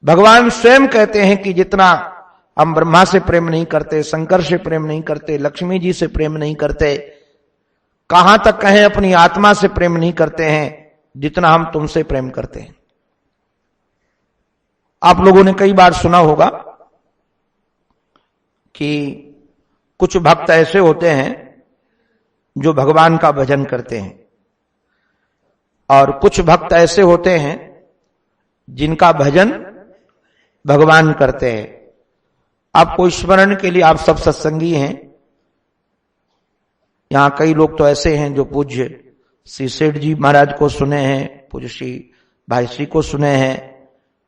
भगवान स्वयं कहते हैं कि जितना हम ब्रह्मा से प्रेम नहीं करते, शंकर से प्रेम नहीं करते, लक्ष्मी जी से प्रेम नहीं करते, कहां तक कहें अपनी आत्मा से प्रेम नहीं करते हैं, जितना हम तुमसे प्रेम करते हैं। आप लोगों ने कई बार सुना होगा कि कुछ भक्त ऐसे होते हैं जो भगवान का भजन करते हैं, और कुछ भक्त ऐसे होते हैं जिनका भजन भगवान करते हैं। आपको स्मरण के लिए, आप सब सत्संगी हैं, यहां कई लोग तो ऐसे हैं जो पूज्य श्री सेठ जी महाराज को सुने हैं, पूज्य श्री भाई श्री को सुने हैं,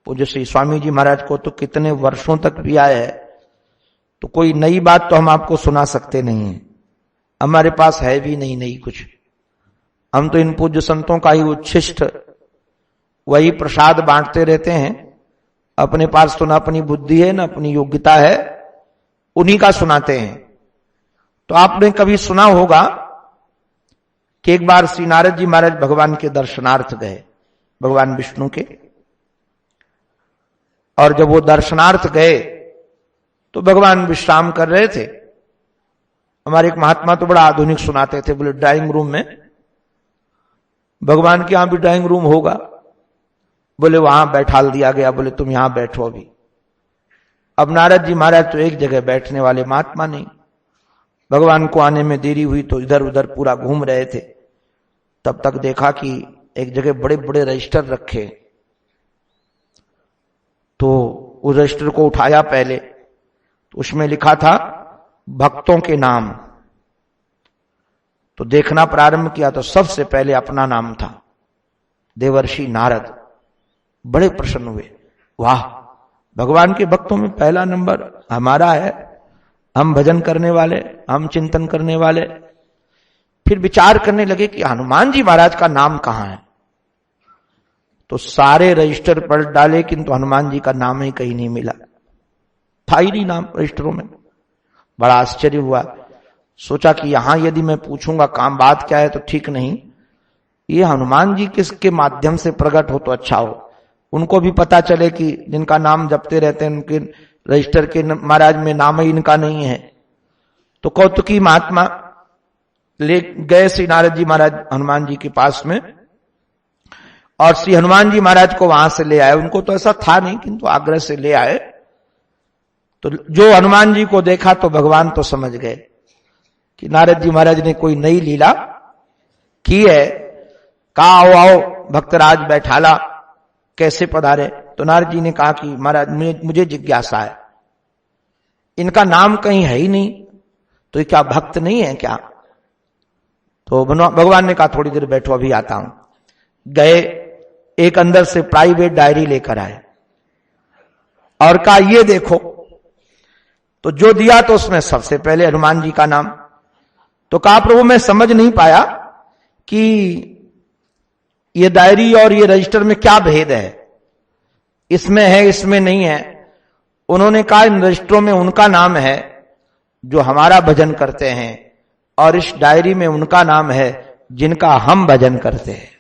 पूज्य श्री स्वामी जी महाराज को तो कितने वर्षों तक भी आए है, तो कोई नई बात तो हम आपको सुना सकते नहीं है, हमारे पास है भी नहीं नई कुछ। हम तो इन पूज्य संतों का ही उच्छिष्ट वही प्रसाद बांटते रहते हैं। अपने पास तो ना अपनी बुद्धि है ना अपनी योग्यता है, उन्हीं का सुनाते हैं। तो आपने कभी सुना होगा कि एक बार श्री नारद जी महाराज भगवान के दर्शनार्थ गए, भगवान विष्णु के, और जब वो दर्शनार्थ गए तो भगवान विश्राम कर रहे थे। हमारे एक महात्मा तो बड़ा आधुनिक सुनाते थे, बोले ड्राइंग रूम में, भगवान के यहां भी ड्राइंग रूम होगा? बोले वहां बैठाल दिया गया, बोले तुम यहां बैठो अभी। अब नारद जी महाराज तो एक जगह बैठने वाले महात्मा नहीं, भगवान को आने में देरी हुई तो इधर उधर पूरा घूम रहे थे। तब तक देखा कि एक जगह बड़े बड़े रजिस्टर रखे, तो उस रजिस्टर को उठाया पहले, तो उसमें लिखा था भक्तों के नाम। तो देखना प्रारंभ किया तो सबसे पहले अपना नाम था, देवर्षि नारद। बड़े प्रसन्न हुए, वाह, भगवान के भक्तों में पहला नंबर हमारा है, हम भजन करने वाले, हम चिंतन करने वाले। फिर विचार करने लगे कि हनुमान जी महाराज का नाम कहां है, तो सारे रजिस्टर पलट डाले किंतु हनुमान जी का नाम ही कहीं नहीं मिला, था ही नहीं नाम रजिस्टरों में। बड़ा आश्चर्य हुआ, सोचा कि यहां यदि मैं पूछूंगा काम बात क्या है तो ठीक नहीं, ये हनुमान जी किसके माध्यम से प्रकट हो तो अच्छा हो, उनको भी पता चले कि जिनका नाम जपते रहते हैं उनके रजिस्टर के महाराज में नाम ही इनका नहीं है। तो कौतुकी महात्मा ले गए श्री नारद जी महाराज हनुमान जी के पास में, और श्री हनुमान जी महाराज को वहां से ले आए। उनको तो ऐसा था नहीं किंतु आग्रह से ले आए। तो जो हनुमान जी को देखा तो भगवान तो समझ गए कि नारद जी महाराज ने कोई नई लीला की है। कहा आओ आओ भक्तराज बैठाला, कैसे पधारे? तो नारद जी ने कहा कि महाराज मुझे जिज्ञासा है, इनका नाम कहीं है ही नहीं, तो ये क्या भक्त नहीं है क्या? तो भगवान ने कहा थोड़ी देर बैठो अभी आता हूं। गए, एक अंदर से प्राइवेट डायरी लेकर आए और कहा ये देखो। तो जो दिया तो उसमें सबसे पहले हनुमान जी का नाम। तो कहा प्रभु मैं समझ नहीं पाया कि ये डायरी और ये रजिस्टर में क्या भेद है, इसमें है इसमें नहीं है। उन्होंने कहा इन रजिस्टरों में उनका नाम है जो हमारा भजन करते हैं, और इस डायरी में उनका नाम है जिनका हम भजन करते हैं।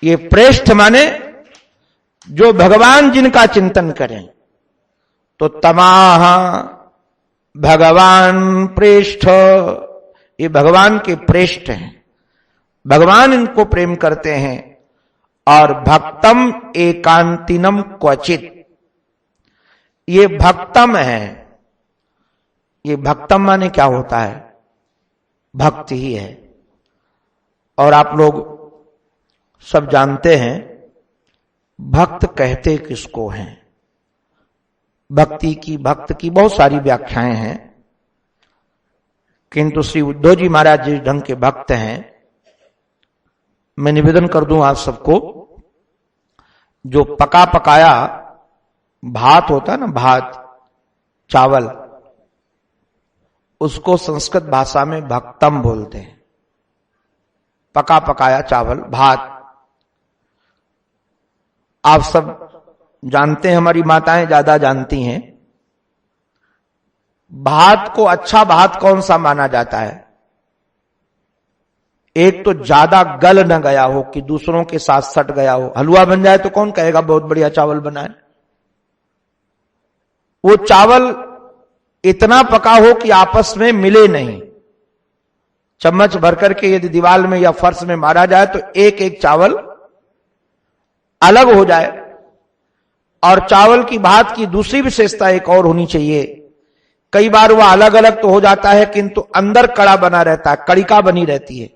ये प्रेष्ठ माने जो भगवान जिनका चिंतन करें। तो तमाह भगवान प्रेष्ठ, ये भगवान के प्रेष्ठ हैं, भगवान इनको प्रेम करते हैं। और भक्तम एकांतिनम क्वचित, ये भक्तम है। ये भक्तम माने क्या होता है? भक्त ही है। और आप लोग सब जानते हैं भक्त कहते किसको हैं। भक्ति की, भक्त की बहुत सारी व्याख्याएं हैं, किंतु श्री उद्धव जी महाराज जिस ढंग के भक्त हैं, मैं निवेदन कर दूं आप सबको, जो पका पकाया भात होता है ना, भात चावल, उसको संस्कृत भाषा में भक्तम बोलते हैं। पका पकाया चावल, भात। आप सब जानते हैं, हमारी माताएं ज्यादा जानती हैं। भात को अच्छा भात कौन सा माना जाता है? एक तो ज्यादा गल न गया हो कि दूसरों के साथ सट गया हो। हलवा बन जाए तो कौन कहेगा बहुत बढ़िया चावल बना है? वो चावल इतना पका हो कि आपस में मिले नहीं। चम्मच भर करके यदि दीवार में या फर्श में मारा जाए तो एक एक चावल अलग हो जाए। और चावल की भात की दूसरी विशेषता एक और होनी चाहिए, कई बार वह अलग अलग तो हो जाता है किंतु अंदर कड़ा बना रहता है, कड़िका बनी रहती है।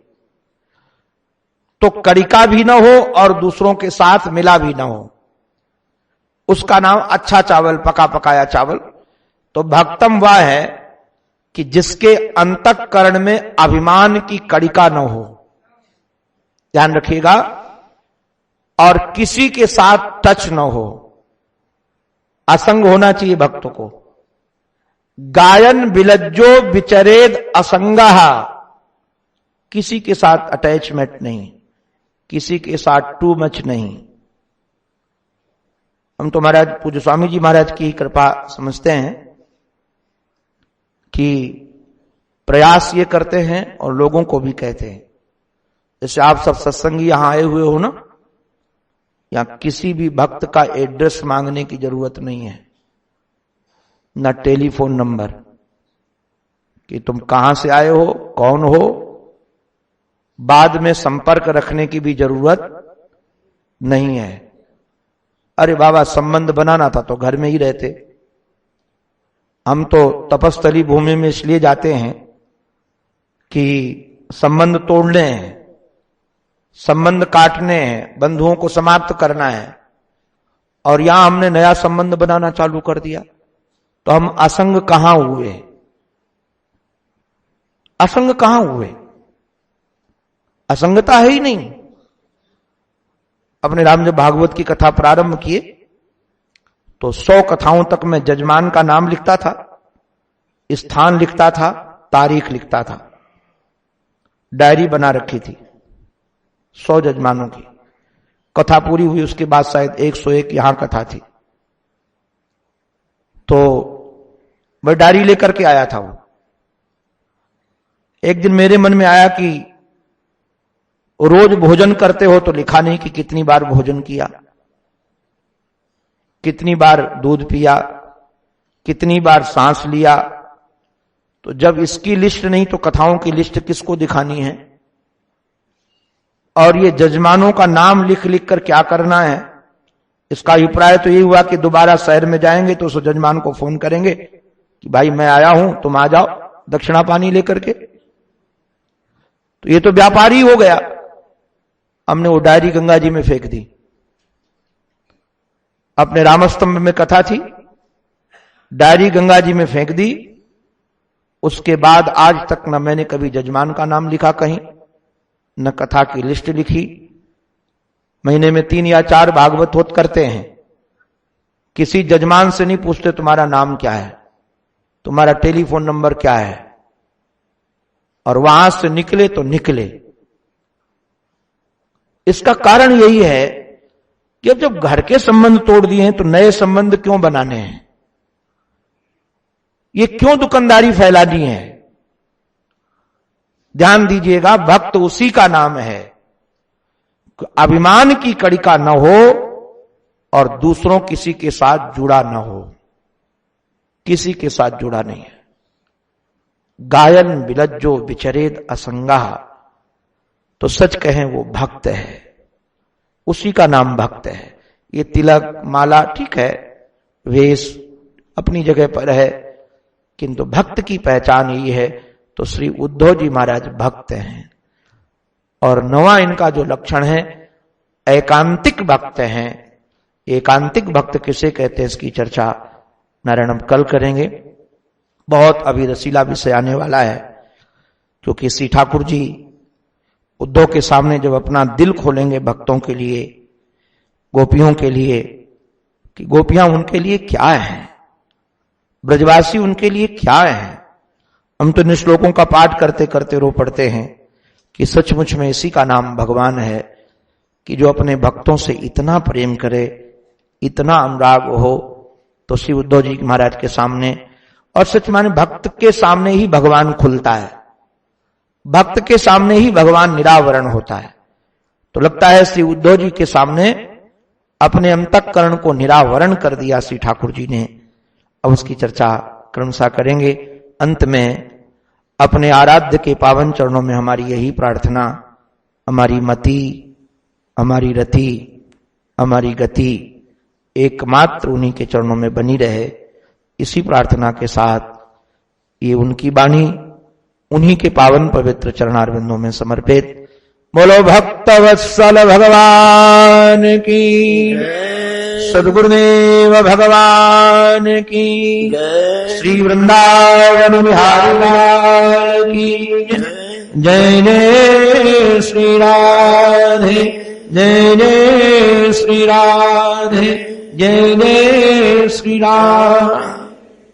तो कड़िका भी ना हो और दूसरों के साथ मिला भी ना हो। उसका नाम अच्छा चावल, पका पकाया चावल। तो भक्तम वह है कि जिसके अंतःकरण में अभिमान की कड़िका न हो, ध्यान रखिएगा, और किसी के साथ टच न हो। असंग होना चाहिए भक्त को। गायन बिलज्जो विचरेद असंगः, किसी के साथ अटैचमेंट नहीं, किसी के साथ टू मच नहीं। हम तो महाराज पूज्य स्वामी जी महाराज की कृपा समझते हैं कि प्रयास ये करते हैं और लोगों को भी कहते हैं। जैसे आप सब सत्संगी यहां आए हुए हो ना, या किसी भी भक्त का एड्रेस मांगने की जरूरत नहीं है, न टेलीफोन नंबर कि तुम कहां से आए हो, कौन हो। बाद में संपर्क रखने की भी जरूरत नहीं है। अरे बाबा, संबंध बनाना था तो घर में ही रहते। हम तो तपस्थली भूमि में इसलिए जाते हैं कि संबंध तोड़ने हैं, संबंध काटने हैं, बंधुओं को समाप्त करना है। और यहां हमने नया संबंध बनाना चालू कर दिया, तो हम असंग कहां हुए? असंग कहां हुए? असंगता है ही नहीं। अपने राम जब भागवत की कथा प्रारंभ किए तो 100 कथाओं तक मैं जजमान का नाम लिखता था, स्थान लिखता था, तारीख लिखता था, डायरी बना रखी थी 100 जजमानों की। कथा पूरी हुई उसके बाद शायद 101 यहां कथा थी, तो मैं डायरी लेकर के आया था। वो एक दिन मेरे मन में आया कि रोज भोजन करते हो तो लिखा नहीं कि कितनी बार भोजन किया, कितनी बार दूध पिया, कितनी बार सांस लिया। तो जब इसकी लिस्ट नहीं तो कथाओं की लिस्ट किसको दिखानी है? और ये जजमानों का नाम लिख लिख कर क्या करना है? इसका अभिप्राय तो ये हुआ कि दोबारा शहर में जाएंगे तो उस जजमान को फोन करेंगे कि भाई मैं आया हूं, तुम आ जाओ दक्षिणा पानी लेकर के। तो ये तो व्यापारी हो गया। हमने वो डायरी गंगा जी में फेंक दी। अपने रामस्तंभ में कथा थी, डायरी गंगा जी में फेंक दी। उसके बाद आज तक न मैंने कभी जजमान का नाम लिखा कहीं, न कथा की लिस्ट लिखी। महीने में 3 या 4 भागवत होत करते हैं, किसी जजमान से नहीं पूछते तुम्हारा नाम क्या है, तुम्हारा टेलीफोन नंबर क्या है, और वहां से निकले तो निकले। इसका कारण यही है कि अब जब घर के संबंध तोड़ दिए हैं तो नए संबंध क्यों बनाने हैं? ये क्यों दुकानदारी फैलानी है? ध्यान दीजिएगा, भक्त उसी का नाम है अभिमान की कड़िका न हो और दूसरों किसी के साथ जुड़ा न हो, किसी के साथ जुड़ा नहीं है। गायन बिलज्जो विचरेद असंगा, तो सच कहें वो भक्त है, उसी का नाम भक्त है। ये तिलक माला ठीक है, वेश अपनी जगह पर है, किंतु भक्त की पहचान ये है। तो श्री उद्धव जी महाराज भक्त हैं, और 9वां इनका जो लक्षण है एकांतिक भक्त हैं। एकांतिक भक्त किसे कहते हैं इसकी चर्चा नारायण हम कल करेंगे। बहुत अभी रसीला विषय आने वाला है, क्योंकि श्री ठाकुर जी उद्धव के सामने जब अपना दिल खोलेंगे भक्तों के लिए, गोपियों के लिए, कि गोपियां उनके लिए क्या हैं, ब्रजवासी उनके लिए क्या हैं। हम तो इन श्लोकों का पाठ करते करते रो पड़ते हैं कि सचमुच में इसी का नाम भगवान है, कि जो अपने भक्तों से इतना प्रेम करे, इतना अनुराग हो। तो श्री उद्धव जी महाराज के सामने, और सच माने भक्त के सामने ही भगवान खुलता है, भक्त के सामने ही भगवान निरावरण होता है। तो लगता है श्री उद्धव जी के सामने अपने अंतःकरण को निरावरण कर दिया श्री ठाकुर जी ने। अब उसकी चर्चा क्रमशः करेंगे। अंत में अपने आराध्य के पावन चरणों में हमारी यही प्रार्थना, हमारी मति, हमारी रति, हमारी गति एकमात्र उन्हीं के चरणों में बनी रहे। इसी प्रार्थना के साथ ये उनकी वाणी उन्हीं के पावन पवित्र चरणारविंदों में समर्पित। बोलो भक्त वत्सल भगवान की, सद्गुरुदेव भगवान की जय। श्री वृंदावन बिहारी लाल की जय जय श्री राधे जय जय श्री राधे जय जय श्री राम।